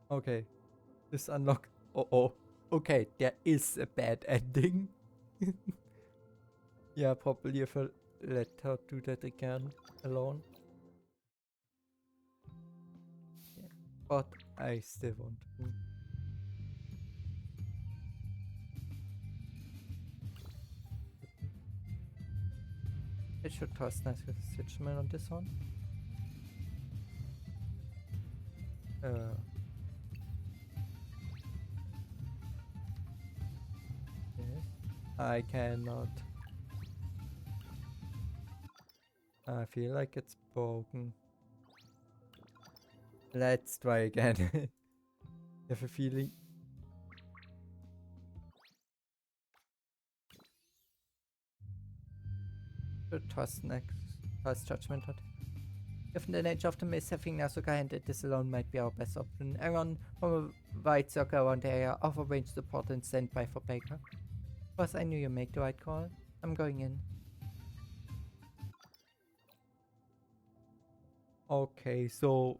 Okay. This unlocked. Oh. Okay, there is a bad ending. Yeah, probably let her do that again alone. Yeah. But I still want to. I should trust nice with the judgment on this one. Yes. I cannot. I feel like it's broken. Let's try again. I have a feeling. Trust judgment. Given the nature of the miss, having Nazuka handle this alone might be our best option. Aaron from a wide circle around the area, off of range support and stand by for backup. Of course, I knew you make the right call. I'm going in. Okay, so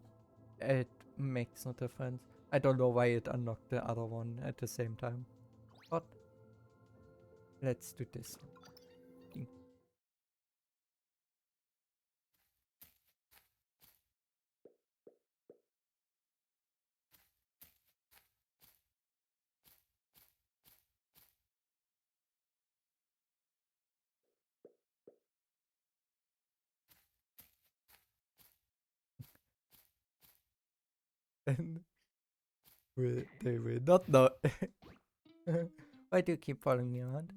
it makes no difference. I don't know why it unlocked the other one at the same time. But let's do this one. And they will not know. Why do you keep following me around?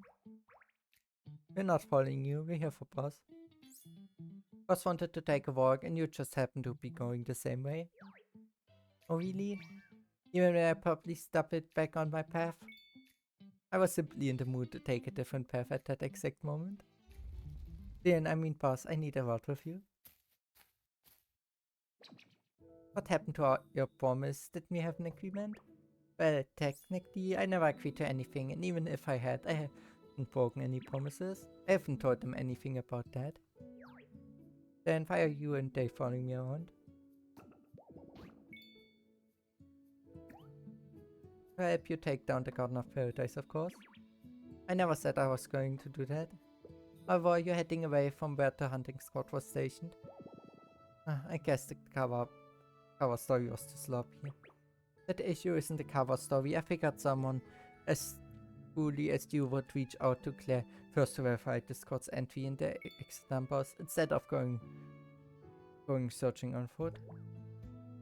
We're not following you, we're here for boss. Boss wanted to take a walk and you just happen to be going the same way. Oh really? Even when I probably stop it back on my path? I was simply in the mood to take a different path at that exact moment. Then, I mean boss, I need a word with you. What happened to your promise? Did we have an agreement? Well, technically, I never agreed to anything, and even if I had, I haven't broken any promises. I haven't told them anything about that. Then why are you and Dave following me around? To help you take down the Garden of Paradise, of course. I never said I was going to do that. Or were you heading away from where the hunting squad was stationed? I guess the cover story was too sloppy. That issue isn't the cover story. I figured someone as truly as you would reach out to Claire first to verify the squad's entry in the exit numbers instead of going searching on foot.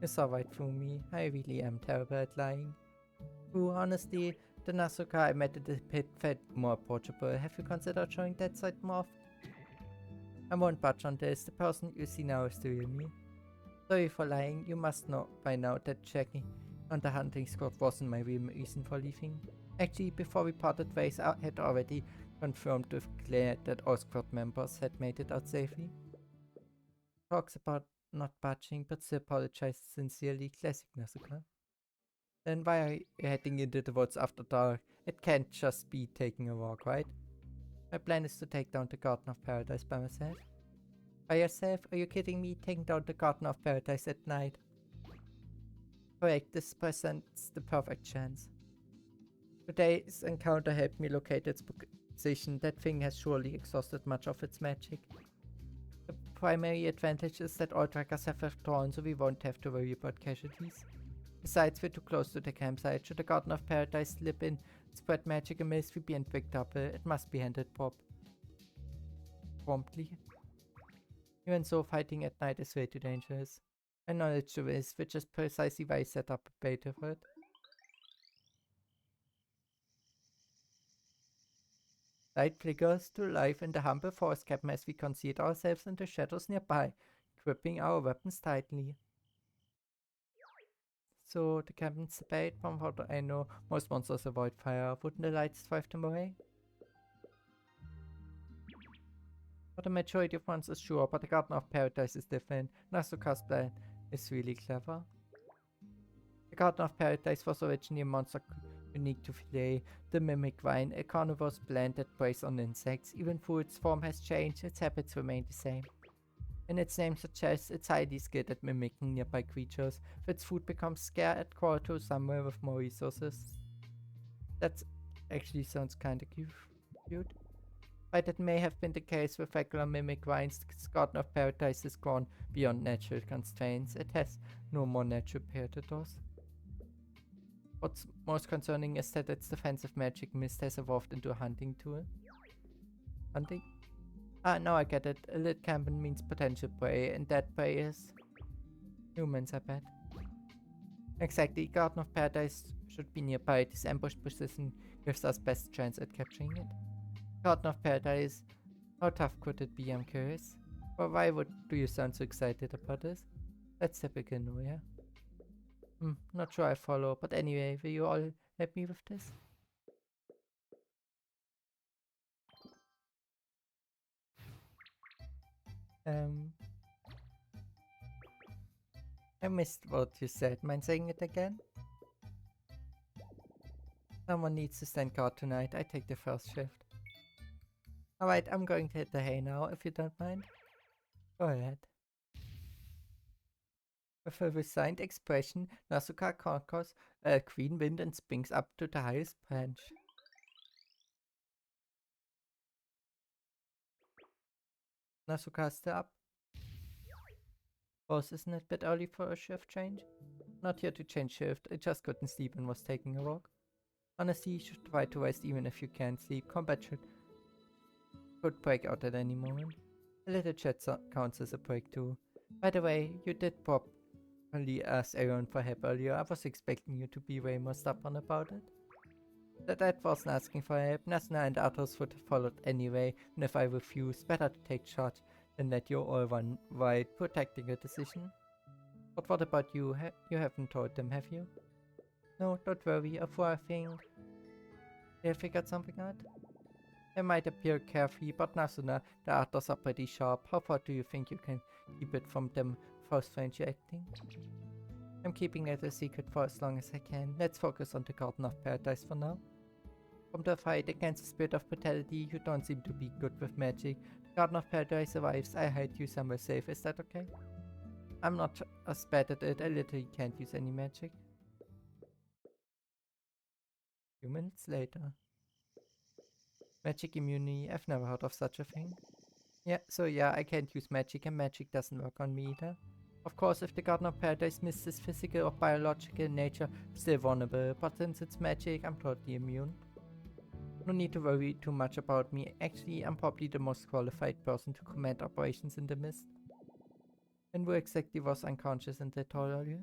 You saw right through me. I really am terrible at lying. Ooh, honestly, the Nazuka I met at the pit felt more approachable. Have you considered showing that side more often? I won't budge on this. The person you see now is the real me. Sorry for lying. You must know by now that checking on the hunting squad wasn't my real reason for leaving. Actually, before we parted ways, I had already confirmed with Claire that all squad members had made it out safely. Talks about not budging, but still apologized sincerely. Classic Nazuka. Then why are you heading into the woods after dark? It can't just be taking a walk, right? My plan is to take down the Garden of Paradise by myself. By yourself? Are you kidding me? Taking down the Garden of Paradise at night? Correct, this presents the perfect chance. Today's encounter helped me locate its position. That thing has surely exhausted much of its magic. The primary advantage is that all trackers have withdrawn, so we won't have to worry about casualties. Besides, we're too close to the campsite. Should the Garden of Paradise slip in, spread magic amiss, we'd be unpredictable. It must be handled promptly. Even so, fighting at night is way too dangerous. I acknowledge the risk, which is precisely why I set up a beta for it. Light flickers to life in the humble forest cabin as we conceal ourselves in the shadows nearby, gripping our weapons tightly. So the cabin's debate, from what I know, most monsters avoid fire. Wouldn't the lights drive them away? For the majority of monsters, sure, but the Garden of Paradise is different. Nazuka's plan is really clever. The Garden of Paradise was originally a monster unique to Filet, the mimic vine, a carnivorous plant that preys on insects. Even though its form has changed, its habits remain the same. And its name suggests it's highly skilled at mimicking nearby creatures. If its food becomes scarce, it crawls to somewhere with more resources. That actually sounds kinda cute. While that may have been the case with regular mimic vines, the Garden of Paradise is gone beyond natural constraints. It has no more natural predators. What's most concerning is that its defensive magic mist has evolved into a hunting tool. Hunting? Ah, now I get it. A lit cabin means potential prey, and that prey is humans, I bet. Exactly, Garden of Paradise should be nearby. This ambush position gives us best chance at capturing it. Garden of Paradise, how tough could it be, I'm curious. Or why do you sound so excited about this? That's typical, no, yeah? Not sure I follow, but anyway, will you all help me with this? Um, I missed what you said. Mind saying it again? Someone needs to stand guard tonight. I take the first shift. Alright, I'm going to hit the hay now, if you don't mind. Go ahead. With a resigned expression, Nazuka conquers Queen Wind and springs up to the highest branch. Nazuka still up. Boss, isn't it a bit early for a shift change? Not here to change shift, I just couldn't sleep and was taking a walk. Honestly, you should try to rest even if you can't sleep. Combat could break out at any moment. A little chat counts as a break too. By the way, you did properly ask Aaron for help earlier. I was expecting you to be way more stubborn about it. That wasn't asking for help. Nasna and others would have followed anyway, and if I refuse, better to take charge than let you all run wild, protecting a decision. But what about you? You haven't told them, have you? No, don't worry. I think they figured something out. They might appear carefree, but Nasuna, the others are pretty sharp. How far do you think you can keep it from them for strange acting? I'm keeping it a secret for as long as I can. Let's focus on the Garden of Paradise for now. From the fight against the spirit of brutality, you don't seem to be good with magic. The Garden of Paradise arrives. I hide you somewhere safe. Is that okay? I'm not as bad at it. I literally can't use any magic. Few minutes later. Magic immunity? I've never heard of such a thing. Yeah, I can't use magic and magic doesn't work on me either. Of course, if the Garden of Paradise missed its physical or biological nature, I'm still vulnerable, but since it's magic, I'm totally immune. No need to worry too much about me. Actually, I'm probably the most qualified person to command operations in the mist. And who exactly was unconscious in that hall earlier?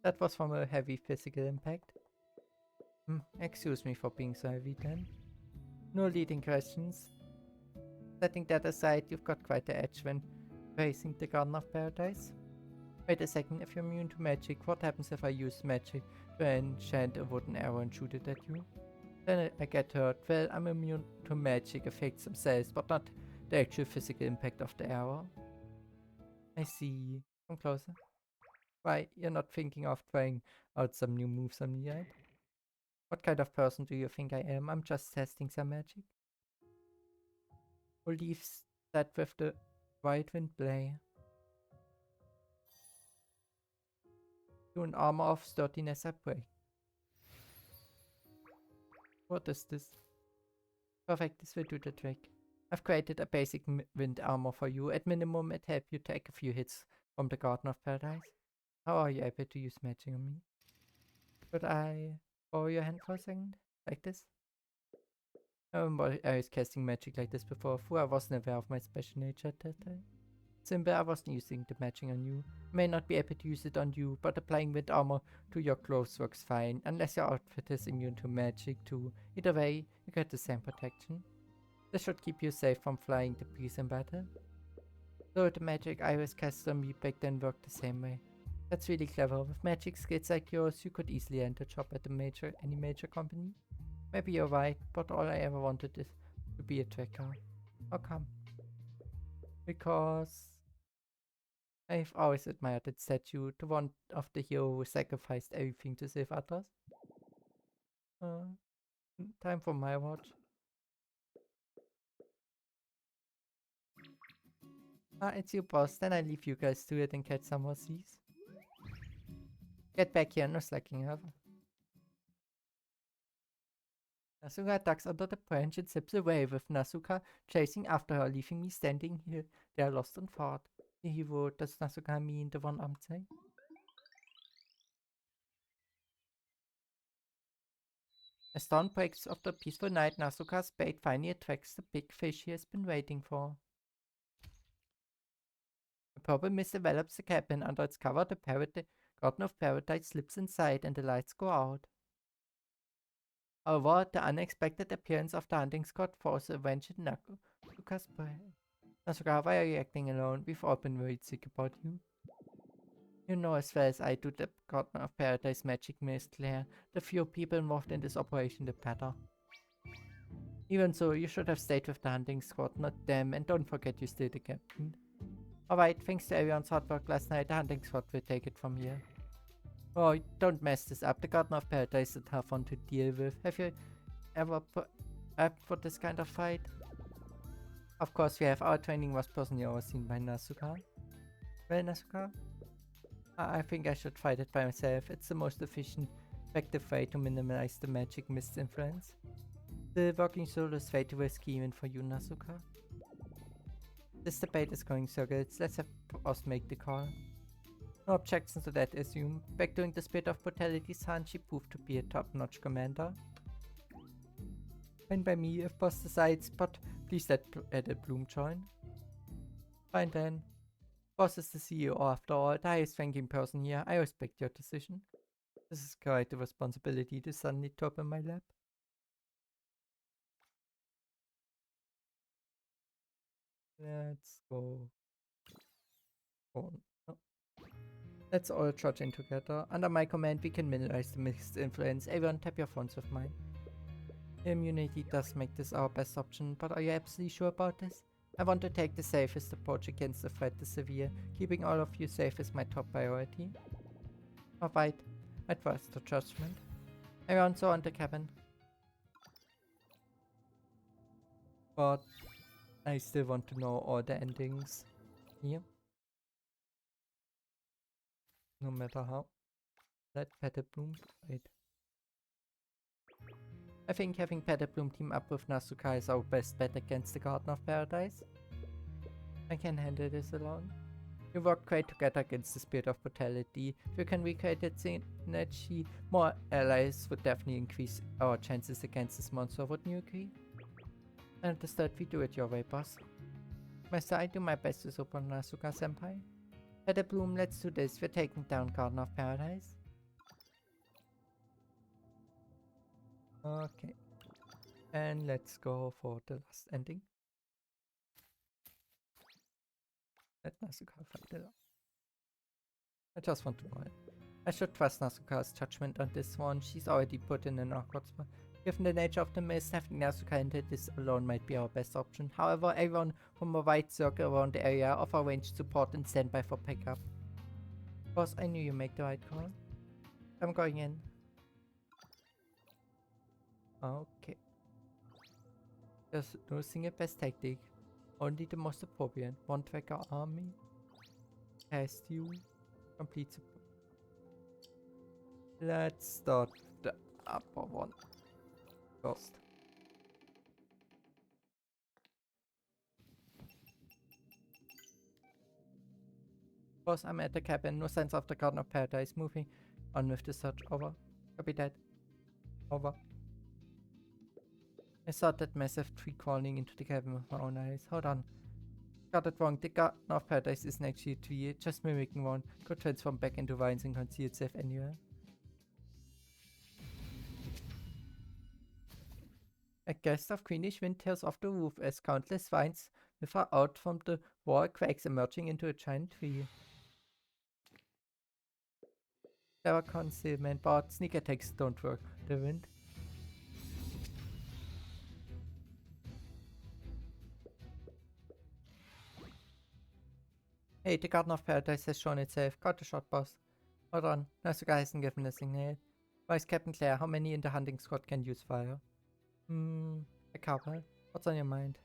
That was from a heavy physical impact. Excuse me for being so heavy then. No leading questions. Setting that aside, you've got quite the edge when facing the Garden of Paradise. Wait a second, if you're immune to magic, what happens if I use magic to enchant a wooden arrow and shoot it at you? Then I get hurt. Well, I'm immune to magic effects themselves, but not the actual physical impact of the arrow. I see. Come closer. Why, you're not thinking of trying out some new moves on me yet? What kind of person do you think I am? I'm just testing some magic. Who leaves that with the White Wind Blade? To an armor of sturdiness I pray. What is this? Perfect, this will do the trick. I've created a basic wind armor for you. At minimum, it helps you take a few hits from the Garden of Paradise. How are you able to use magic on me? Could I borrow your hand for a second? Like this? I remember I was casting magic like this before. I wasn't aware of my special nature at that time. Simple, I wasn't using the magic on you. May not be able to use it on you, but applying wind armor to your clothes works fine, unless your outfit is immune to magic too. Either way, you get the same protection. This should keep you safe from flying debris in battle. So the magic I was cast on me back then worked the same way. That's really clever. With magic skills like yours, you could easily end a job at any major company. Maybe you're right, but all I ever wanted is to be a tracker. How come? Because I've always admired that statue, the one of the hero who sacrificed everything to save others. Uh, Time for my watch. It's your boss, then I leave you guys to it and catch some more seas. Get back here, no slacking up. Nazuka ducks under the branch and zips away, with Nazuka chasing after her, leaving me standing here, there lost in thought. The hero, does Nazuka mean the one-armed thing? As dawn breaks of the peaceful night, Nazuka's bait finally attracts the big fish he has been waiting for. A purple mist envelops the cabin. Under its cover, the Garden of Paradise slips inside and the lights go out. However, the unexpected appearance of the hunting squad forces a venture Nazuka's brain. Nazuka, why are you acting alone? We've all been worried sick about you. You know as well as I do the Garden of Paradise magic mist, Claire. The fewer people involved in this operation, the better. Even so, you should have stayed with the hunting squad, not them, and don't forget you're still the captain. Alright, thanks to everyone's hard work last night, the hunting squad will take it from here. Oh, don't mess this up. The Garden of Paradise is a tough one to deal with. Have you ever prepped for this kind of fight? Of course we have. Our training was personally overseen by Nazuka. Well, Nazuka? I think I should fight it by myself. It's the most efficient, effective way to minimize the magic mist influence. The working solo is way too risky even for you, Nazuka. This debate is going circles. Let's have us make the call. No objections to that, assume. Back during the Spirit of Brutality, Sanji proved to be a top-notch commander. Fine by me if boss decides, but please let Edit Bloom join. Fine then. Boss is the CEO after all, the highest ranking person here. I respect your decision. This is quite a responsibility to suddenly top in my lap. Let's go. Oh, no. Let's all charge in together. Under my command, we can minimize the mixed influence. Everyone tap your phones with mine. Immunity does make this our best option, but are you absolutely sure about this? I want to take the safest approach against the threat is severe. Keeping all of you safe is my top priority. Alright, I trust the judgment. Everyone saw on the cabin. But I still want to know all the endings here. No matter how. Let Petterbloom fight. I think having Petterbloom team up with Nazuka is our best bet against the Garden of Paradise. I can handle this alone. We work great together against the Spirit of Brutality. If we can recreate that synergy, more allies would definitely increase our chances against this monster, wouldn't you agree? And at the start we do it your way, boss. Master, I do my best to support Nazuka-senpai. Petterbloom, let's do this. We're taking down Garden of Paradise. Okay. And let's go for the last ending. Let Nazuka fight it out. I just want to know it. I should trust Nazuka's judgment on this one. She's already put in an awkward spot. Given the nature of the mist, having Nazuka into this alone might be our best option. However, everyone from a wide circle around the area offer ranged support and standby for backup. Boss, I knew you make the right call. I'm going in. Okay. There's no single best tactic. Only the most appropriate. One tracker army. Cast you. Complete support. Let's start with the upper one first. Boss, I'm at the cabin. No signs of the Garden of Paradise. Moving on with the search. Over. Copy that. Over. I saw that massive tree crawling into the cabin with my own eyes. Hold on. Got it wrong. The Garden of Paradise isn't actually a tree, just mimicking one. Could transform back into vines and conceal itself anywhere. A gust of greenish wind tears off the roof as countless vines wither out from the wall cracks, emerging into a giant tree. Clever concealment, but sneak attacks don't work. The wind. Hey, the Garden of Paradise has shown itself. Got the shot, boss. Hold on. Nazuka hasn't given a signal. Vice Captain Claire, how many in the hunting squad can use fire? A couple. What's on your mind?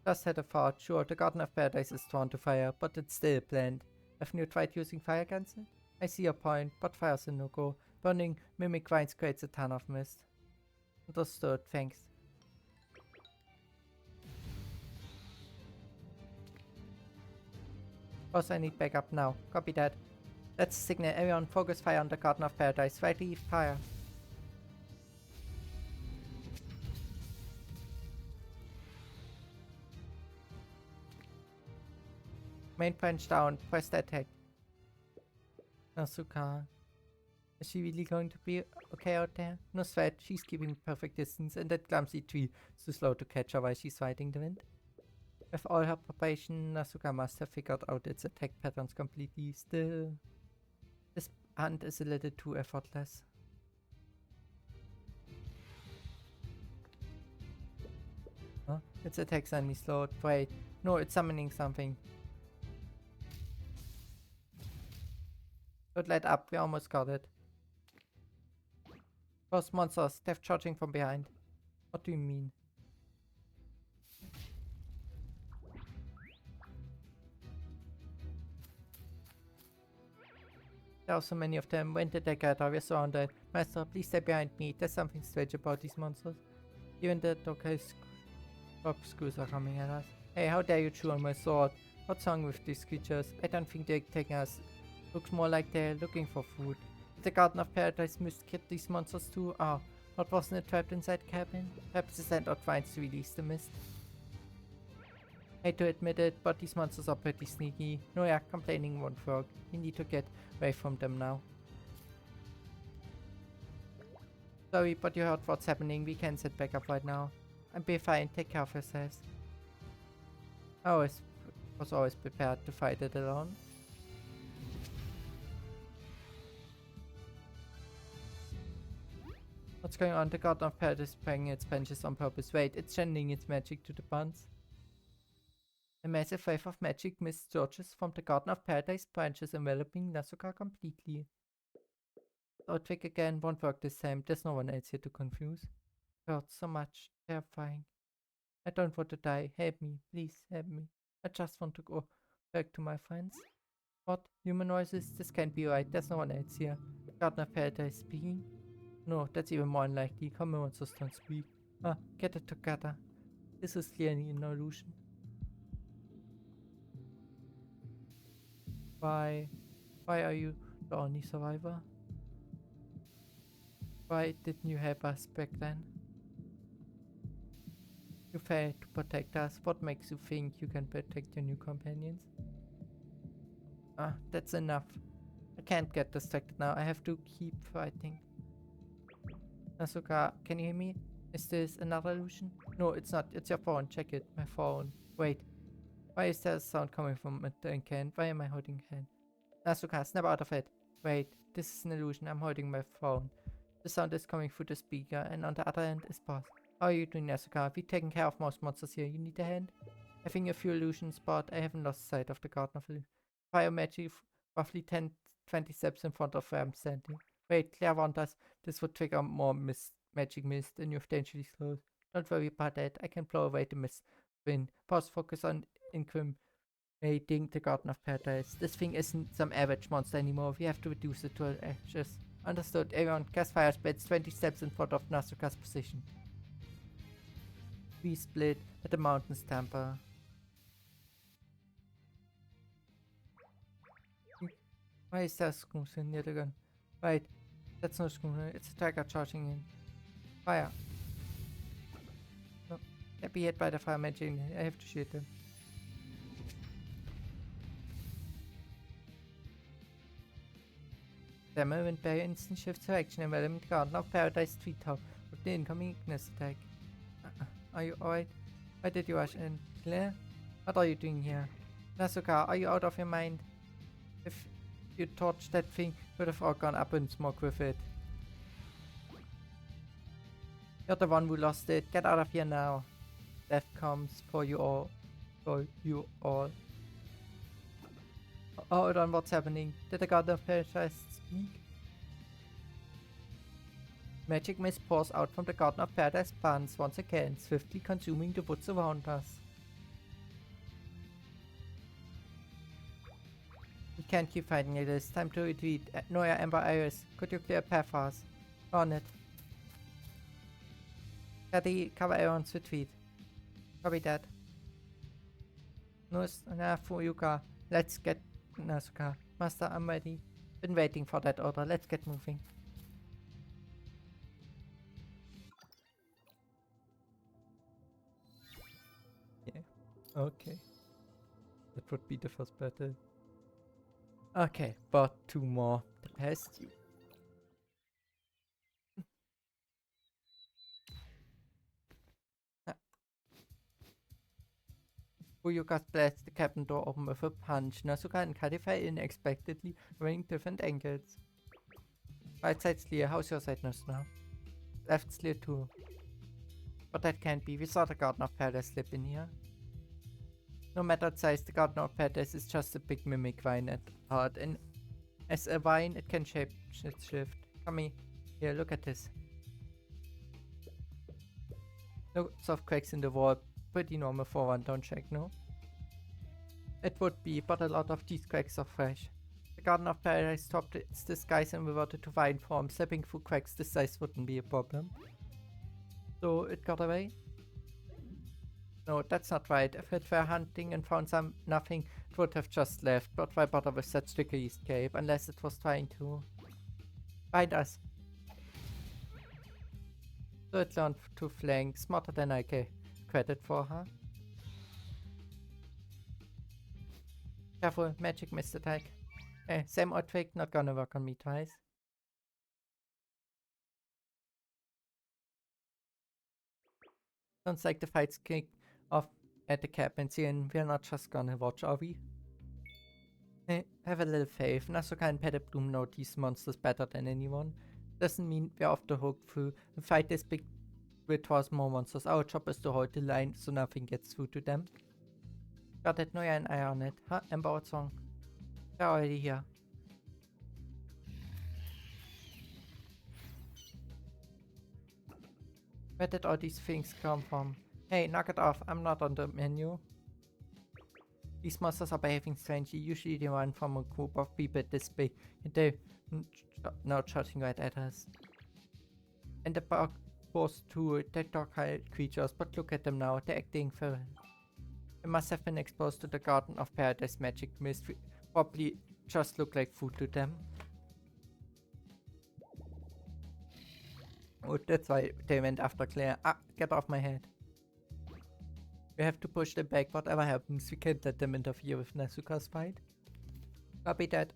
Just had a thought. Sure, the Garden of Paradise is drawn to fire, but it's still planned. Haven't you tried using fire guns? I see your point, but fire's a no-go. Burning mimic vines creates a ton of mist. Understood, thanks. Boss, I need backup now. Copy that. Let's signal everyone. Focus fire on the Garden of Paradise. Ready, fire. Main branch down. Press the attack. Nazuka. Is she really going to be okay out there? No sweat. She's keeping perfect distance, and that clumsy tree is too slow to catch her while she's fighting the wind. With all her preparation, Nazuka must have figured out its attack patterns completely. Still, this hunt is a little too effortless. Huh? Its attack suddenly slowed. Wait, no, it's summoning something. Don't let up, we almost got it. Boss monsters, they're charging from behind. What do you mean? There are so many of them. When did they gather? We're surrounded. Master, please stay behind me. There's something strange about these monsters. Even the Dokai's screws are coming at us. Hey, how dare you chew on my sword? What's wrong with these creatures? I don't think they're taking us. Looks more like they're looking for food. Did the Garden of Paradise mist kid these monsters too? Oh, what wasn't it trapped inside the cabin? Perhaps the sent out vines to release the mist. Hate to admit it, but these monsters are pretty sneaky. No, yeah, complaining won't work. We need to get away from them now. Sorry, but you heard what's happening. We can't sit back up right now. And be fine. Take care of yourselves. I was always prepared to fight it alone. What's going on? The Garden of Paradise is bringing its branches on purpose. Wait, it's channeling its magic to the buns. A massive wave of magic mist surges from the Garden of Paradise branches, enveloping Nazuka completely. The trick again won't work this time. There's no one else here to confuse. Hurts so much. Terrifying. I don't want to die. Help me. Please, help me. I just want to go back to my friends. What? Human noises? This can't be right. There's no one else here. Garden of Paradise speaking? No, that's even more unlikely. Common monsters don't speak. Ah, get it together. This is clearly an illusion. Why are you the only survivor? Why didn't you help us back then? You failed to protect us. What makes you think you can protect your new companions? Ah, that's enough. I can't get distracted now. I have to keep fighting. Nazuka, can you hear me? Is this another illusion? No, it's not. It's your phone. Check it. My phone. Wait. Why is there a sound coming from it? Why am I holding a hand? Nazuka, snap out of it. Wait, this is an illusion. I'm holding my phone. The sound is coming through the speaker, and on the other end is Boss. How are you doing, Nazuka? We've taken care of most monsters here. You need a hand? Having a few illusions, but I haven't lost sight of the Garden of Illusion. Fire magic roughly 10-20 steps in front of where I'm standing. Wait, Claire warned us. This would trigger more magic mist, and you've dangerously close. Don't worry about that. I can blow away the mist. Win. Boss, focus on incriminating the Garden of Paradise. This thing isn't some average monster anymore. We have to reduce it to ashes. Understood. Everyone, cast fire splits 20 steps in front of Nazuka's position. We split at the mountain's temper. Why is there a screw near the gun? Wait, that's no screw. It's a tiger charging in. Fire. No, can't be hit by the fire magic. I have to shoot them. The moment barrier instant shifts direction and enveloping the Garden of Paradise treetop with the incoming Ignis attack. Are you alright? Why did you rush in? Claire? What are you doing here? Nazuka, are you out of your mind? If you torched that thing, you would have all gone up in smoke with it. You're the one who lost it. Get out of here now. Death comes for you all. For you all. Hold on, what's happening? Did the Garden of Paradise speak? Magic mist pours out from the Garden of Paradise buns once again, swiftly consuming the woods around us. We can't keep fighting it. It's time to retreat. Noya, Ember, Iris, could you clear a path for us? On it. Daddy, cover everyone's retreat. Copy that. Fuyuka, let's get Nazuka. Master, I'm ready. Been waiting for that order. Let's get moving. Yeah. Okay. That would be the first battle. Okay, but 2 more. The past you. Fuyuka splats the cabin door open with a punch. Nazuka and Kadify unexpectedly running different angles. Right side's clear. How's your side, Nazuka? Left's clear too. But that can't be. We saw the Garden of Paradise slip in here. No matter its size, the Garden of Paradise is just a big mimic vine at heart. And as a vine, it can shift. Come here, look at this. Lots of cracks in the wall. Pretty normal for one, don't check, no? It would be, but a lot of these cracks are fresh. The Garden of Paradise topped its disguise and reverted to vine form. Slipping through cracks this size wouldn't be a problem. So it got away? No, that's not right. If it were hunting and found nothing, it would have just left. But why bother with such tricky escape, unless it was trying to find us? So it learned to flank, smarter than I gave credit for her. Careful, magic missed attack. Same odd trick, not gonna work on me twice. Sounds like the fight's kick off at the captaincy and we're not just gonna watch, are we? Have a little faith. Nazuka and Petibloom know these monsters better than anyone. Doesn't mean we're off the hook through the fight this big with more monsters. Our job is to hold the line so nothing gets through to them. Got it, no yeah, an eye on it. Huh? Ember, what's wrong? They're already here. Where did all these things come from? Hey, knock it off. I'm not on the menu. These monsters are behaving strangely. Usually they run from a group of people this big. And they're now charging right at us. And the bug was too. They're docile creatures, but look at them now. They're acting feral. They must have been exposed to the Garden of Paradise magic mist. We probably just look like food to them. Oh, that's why they went after Claire. Ah, get off my head. We have to push them back. Whatever happens, we can't let them interfere with Nazuka's fight. Copy that.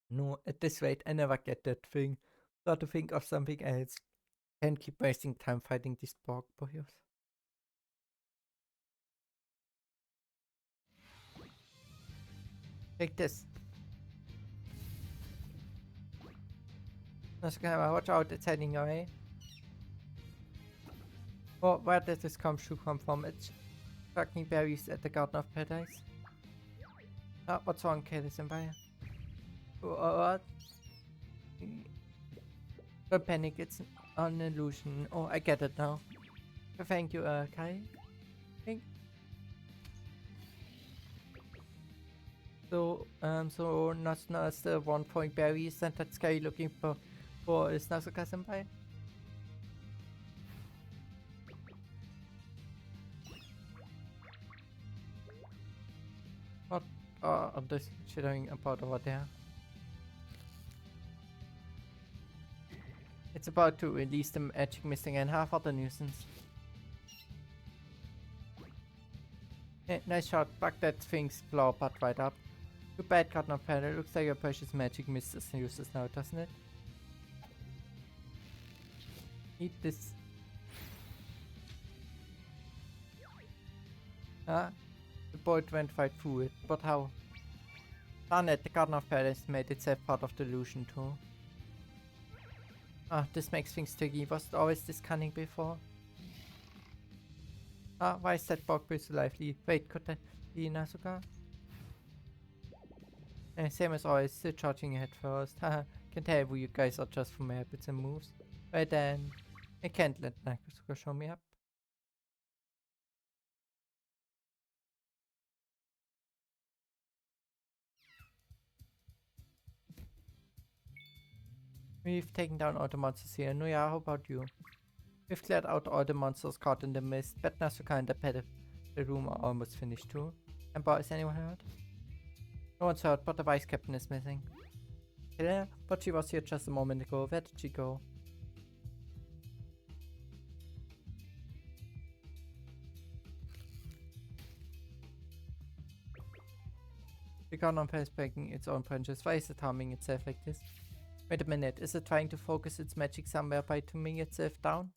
No, at this rate, I never get that thing. Got to think of something else. Can't keep wasting time fighting these pork boyos. Take this. Nazuka, watch out, it's heading away. Oh, where did this come from? It's fucking berries at the Garden of Paradise. Ah, what's wrong, Kalis Empire? What? Don't panic, it's an illusion. Oh, I get it now. Thank you, Kai. So Nasna's the 1 point berries and that Sky looking for is Nazuka Senpai? What are they shitting about over there? It's about to release the magic missing and half of the nuisance. Nice shot, back that thing's flower part right up. Too bad, Garden of Paradise. Looks like your precious magic mist is useless now, doesn't it? Eat this. Ah, the boat went right through it, but how? Darn it, the Garden of Paradise made itself part of the illusion too. Ah, this makes things tricky. Was it always this cunning before? Ah, why is that bog so lively? Wait, could that be Nazuka? Same as always, still charging ahead first. Haha, can tell you guys are just for my habits and moves. Right then, I can't let Nazuka show me up. We've taken down all the monsters here. No, yeah, how about you? We've cleared out all the monsters caught in the mist, but Nazuka and the room are almost finished too. And is anyone hurt? No one's hurt, but the vice captain is missing. Yeah, but she was here just a moment ago. Where did she go? The garden is breaking its own branches. Why is it harming itself like this? Wait a minute, is it trying to focus its magic somewhere by tuning itself down?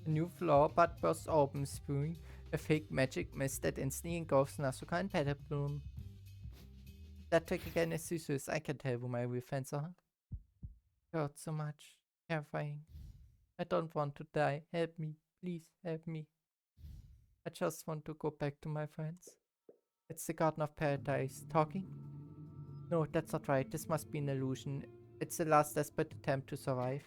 A new floor but bursts open, spewing a fake magic mist that instantly engulfs Nazuka and Petterbloom. That trick again is useless. I can tell who my real fans are. Hurts so much. Terrifying. I don't want to die. Help me. Please help me. I just want to go back to my friends. It's the Garden of Paradise. Talking? No, that's not right. This must be an illusion. It's the last desperate attempt to survive.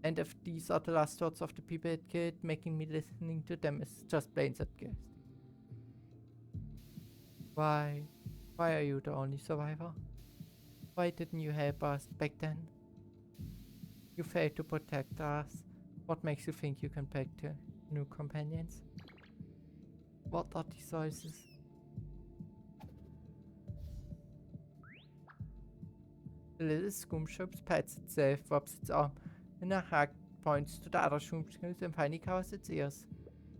And if these are the last thoughts of the people it killed, making me listening to them is just plain sarcastic. Why? Why are you the only survivor? Why didn't you help us back then? You failed to protect us. What makes you think you can back to new companions? What are these voices? The little Scoomshop pats itself, rubs its arm, and a hack points to the other Scoomshops and finally covers its ears.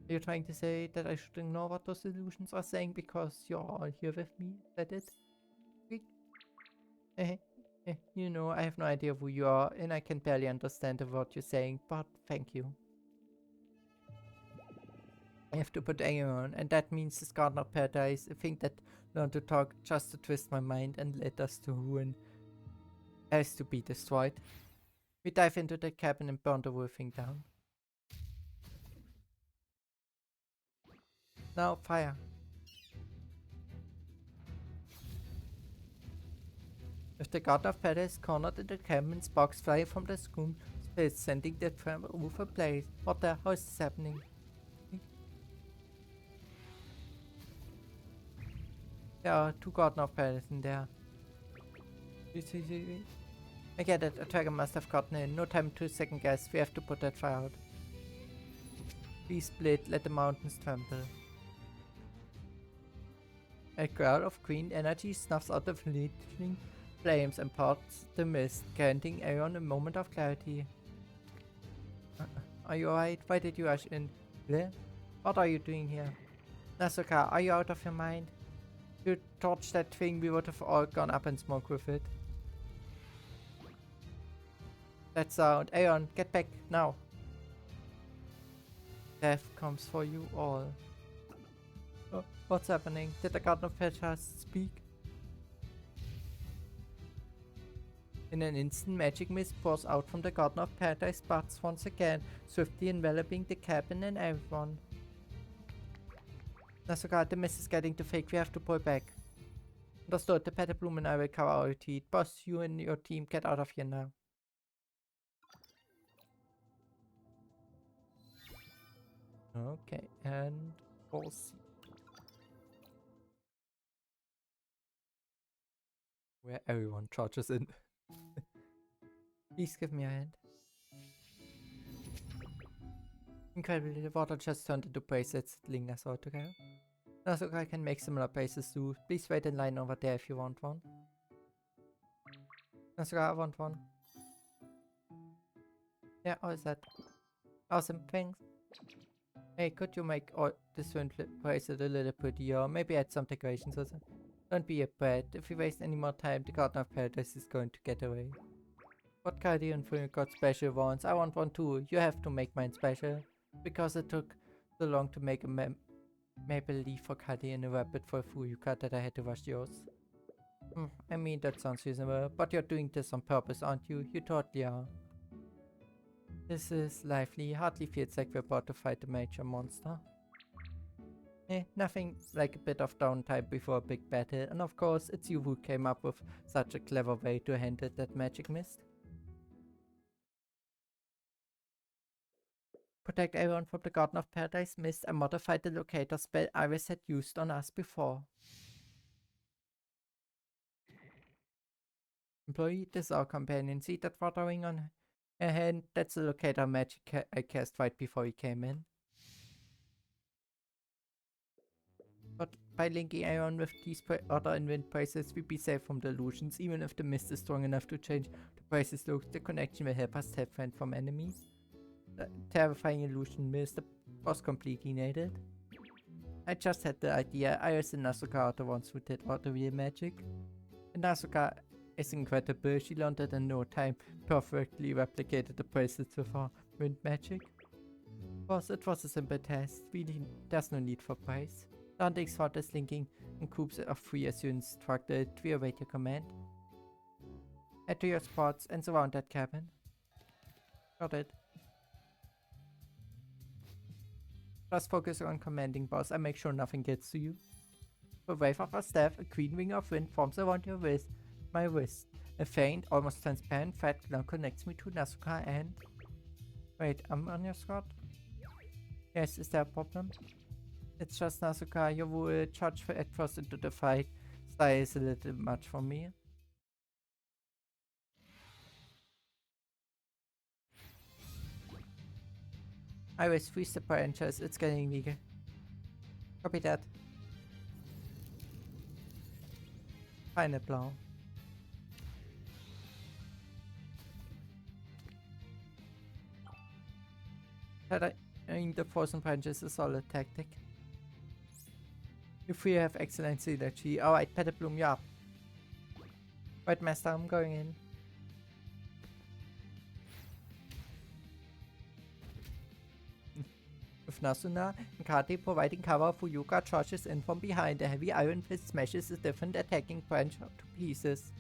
Are you trying to say that I should ignore what those illusions are saying because you're all here with me? Is that it? You know, I have no idea who you are, and I can barely understand what you're saying, but thank you. I have to put anger on, and that means this Garden of Paradise, a thing that learned to talk just to twist my mind and led us to ruin, has to be destroyed. We dive into the cabin and burn the whole thing down. Now, fire. With the Garden of Paradise cornered in the cabin, sparks fly from the scum space, sending the tram roof ablaze. What the hell is this happening? There are two Garden of Paradise in there. I get it, a tracker must have gotten in. No time to second guess, we have to put that fire out. We split, let the mountains tremble. A cloud of green energy snuffs out the fleeting flames and parts the mist, granting Aeon a moment of clarity. Are you alright? Why did you rush in? Bleh? What are you doing here? Nazuka, are you out of your mind? You torched that thing, we would have all gone up in smoke with it. That sound. Aeon, get back, now. Death comes for you all. Oh, what's happening? Did the Garden of Paradise speak? In an instant, magic mist pours out from the Garden of Paradise, bats once again, swiftly enveloping the cabin and everyone. Nazuka, the mist is getting too thick, we have to pull back. Understood, the Petterbloom and I will cover our retreat. Boss, you and your team get out of here now. Okay, and we'll see where everyone charges in. Please give me a hand. Incredibly, the water just turned into bracelets that link us all together. Nazuka can make similar bracelets too. Please wait in line over there if you want one. Nazuka, I want one. Yeah, how is that? Awesome, thanks. Hey, could you make all this bracelet a little prettier? Maybe add some decorations or something? Don't be a brat. If we waste any more time, the Garden of Paradise is going to get away. What Guardian Friend got special ones? I want one too. You have to make mine special. Because it took so long to make a maple leaf for Cuddy and a rabbit for Fuyuka that I had to rush yours. I mean, that sounds reasonable, but you're doing this on purpose, aren't you? You totally are. This is lively. Hardly feels like we're about to fight a major monster. Nothing like a bit of downtime before a big battle, and of course, it's you who came up with such a clever way to handle that magic mist. Protect everyone from the Garden of Paradise mist and modify the locator spell Iris had used on us before. Employee, this is our companion. See that watering on her hand? That's the locator magic I cast right before he came in. But by linking Ion with these other invent bracelets, we'll be safe from the illusions. Even if the mist is strong enough to change the bracelet's look, the connection will help us stay friend from enemies. The terrifying illusion mist was completely nailed. I just had the idea. Iris and Nazuka are the ones who did all the real magic. And Nazuka is incredible. She learned it in no time, perfectly replicated the bracelets with her wind magic. Of course, it was a simple test. Really, there's no need for praise. Dante's thought is linking in groups of 3 as you instructed. We await your command. Head to your spots and surround that cabin. Got it. Just focus on commanding, boss. I make sure nothing gets to you. A wave of our staff, a green ring of wind forms around your wrist. My wrist. A faint, almost transparent thread now connects me to Nazuka and... Wait, I'm on your squad? Yes, is there a problem? It's just Nazuka. You will charge at first into the fight. Style is a little much for me. I will freeze the branches. It's getting weaker. Copy that. Final blow. Shattering the frozen branches is a solid tactic. You three have excellent synergy. Alright, better bloom you up. Right, Master, I'm going in. With Nasuna and Kate providing cover, Fuyuka charges in from behind. A heavy iron fist smashes a different attacking branch to pieces.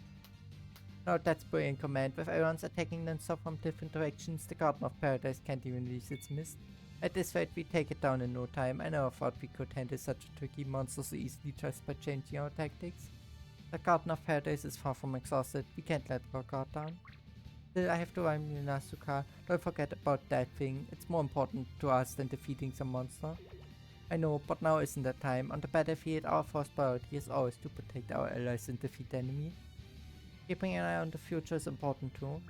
Now that's brilliant command. With irons attacking non-stop from different directions, the Garden of Paradise can't even release its mist. At this rate, we take it down in no time. I never thought we could handle such a tricky monster so easily just by changing our tactics. The Garden of Paradise is far from exhausted. We can't let our guard down. Still, I have to remind you, Nazuka, don't forget about that thing. It's more important to us than defeating some monster. I know, but now isn't the time. On the battlefield, our first priority is always to protect our allies and defeat the enemy. Keeping an eye on the future is important too.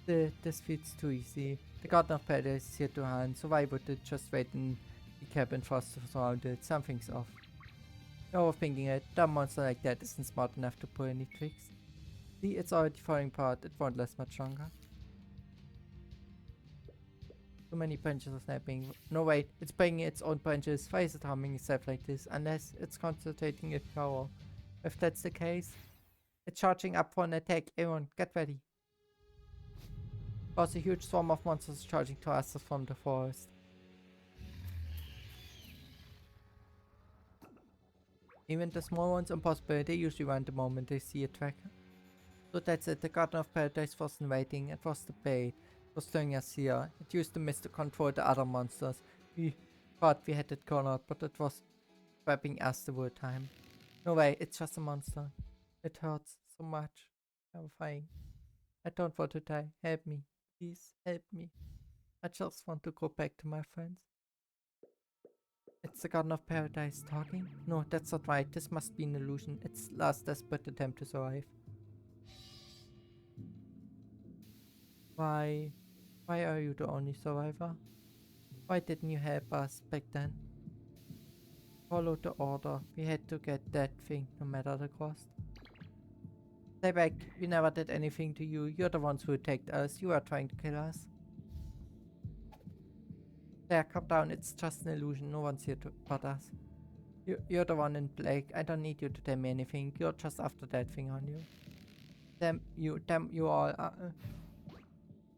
This feels too easy. The Garden of Paradise is here to hunt, so why would it just wait in the cabin for us to surround it? Something's off. You're overthinking it. A monster like that isn't smart enough to pull any tricks. See, it's already falling apart. It won't last much longer. Too many branches are snapping. No, wait. It's breaking its own branches. Why is it harming itself like this? Unless it's concentrating its power. If that's the case, it's charging up for an attack. Everyone, get ready. There's a huge swarm of monsters charging to us from the forest. Even the small ones impossible. They usually run the moment they see a tracker. So that's it. The Garden of Paradise wasn't waiting. It was the bait. It was throwing us here. It used the mist to control the other monsters. We thought we had it cornered, but it was trapping us the whole time. No way. It's just a monster. It hurts so much. Terrifying. I don't want to die. Help me. Please help me. I just want to go back to my friends. It's the Garden of Paradise talking? No, that's not right. This must be an illusion. It's last desperate attempt to survive. Why are you the only survivor? Why didn't you help us back then? Follow the order. We had to get that thing no matter the cost. Stay back. We never did anything to you. You're the ones who attacked us. You are trying to kill us. There, calm down. It's just an illusion. No one's here but us. You're the one in black. I don't need you to tell me anything. You're just after that thing on you. Damn you all.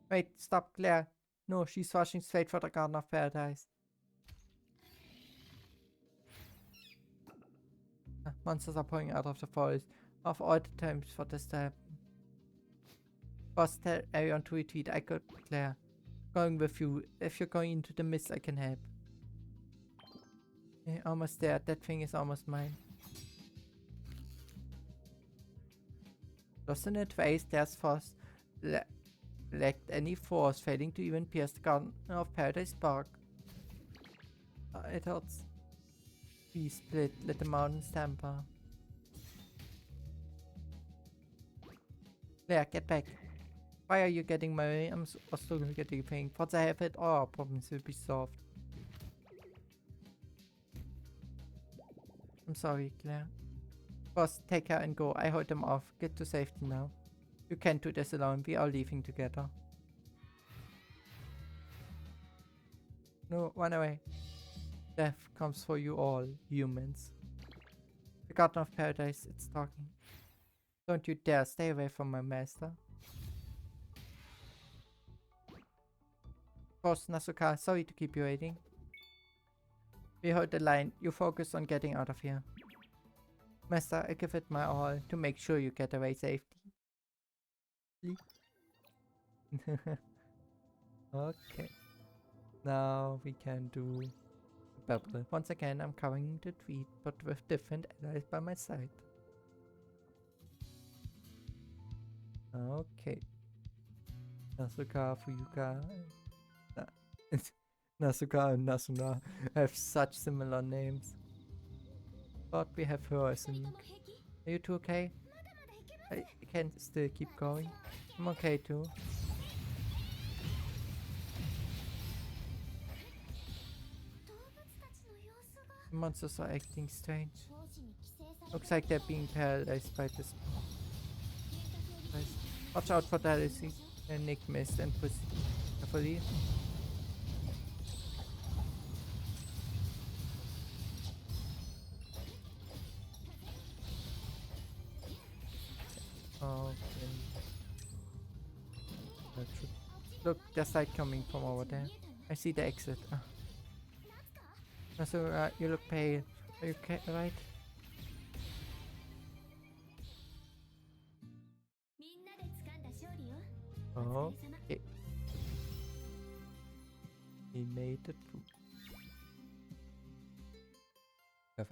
Wait, stop, Claire. No, she's rushing straight for the Garden of Paradise. Monsters are pouring out of the forest. Of all the times for this to happen. Boss, tell everyone to retreat. I got Claire. Going with you. If you're going into the mist, I can help. Okay, almost there. That thing is almost mine. Lost in its face, there's force. Lacked any force, failing to even pierce the Garden of Paradise bark. It hurts. We split. Let the mountains tamper. Claire, get back. Why are you getting my way? I'm still getting paying. Once I have it, all our problems will be solved. I'm sorry, Claire. Boss, take her and go. I hold them off. Get to safety now. You can't do this alone. We are leaving together. No, run away. Death comes for you all, humans. The Garden of Paradise, it's talking. Don't you dare stay away from my master. Boss, Nazuka, sorry to keep you waiting. We hold the line. You focus on getting out of here. Master, I give it my all to make sure you get away safely. Okay. Now we can do battle. Once again, I'm covering the tweet, but with different allies by my side. Okay. Nazuka, Fuyuka, Nazuka and Nasuna have such similar names. But we have her as unique. Are you two okay? I can still keep going. I'm okay too. The monsters are acting strange. Looks like they're being paralyzed by this. Watch out for paralysis. And Nick missed and proceed carefully. Okay. That should... Look, there's light coming from over there. I see the exit. So, you look pale. Are you okay, right? Oh, okay. He made it through.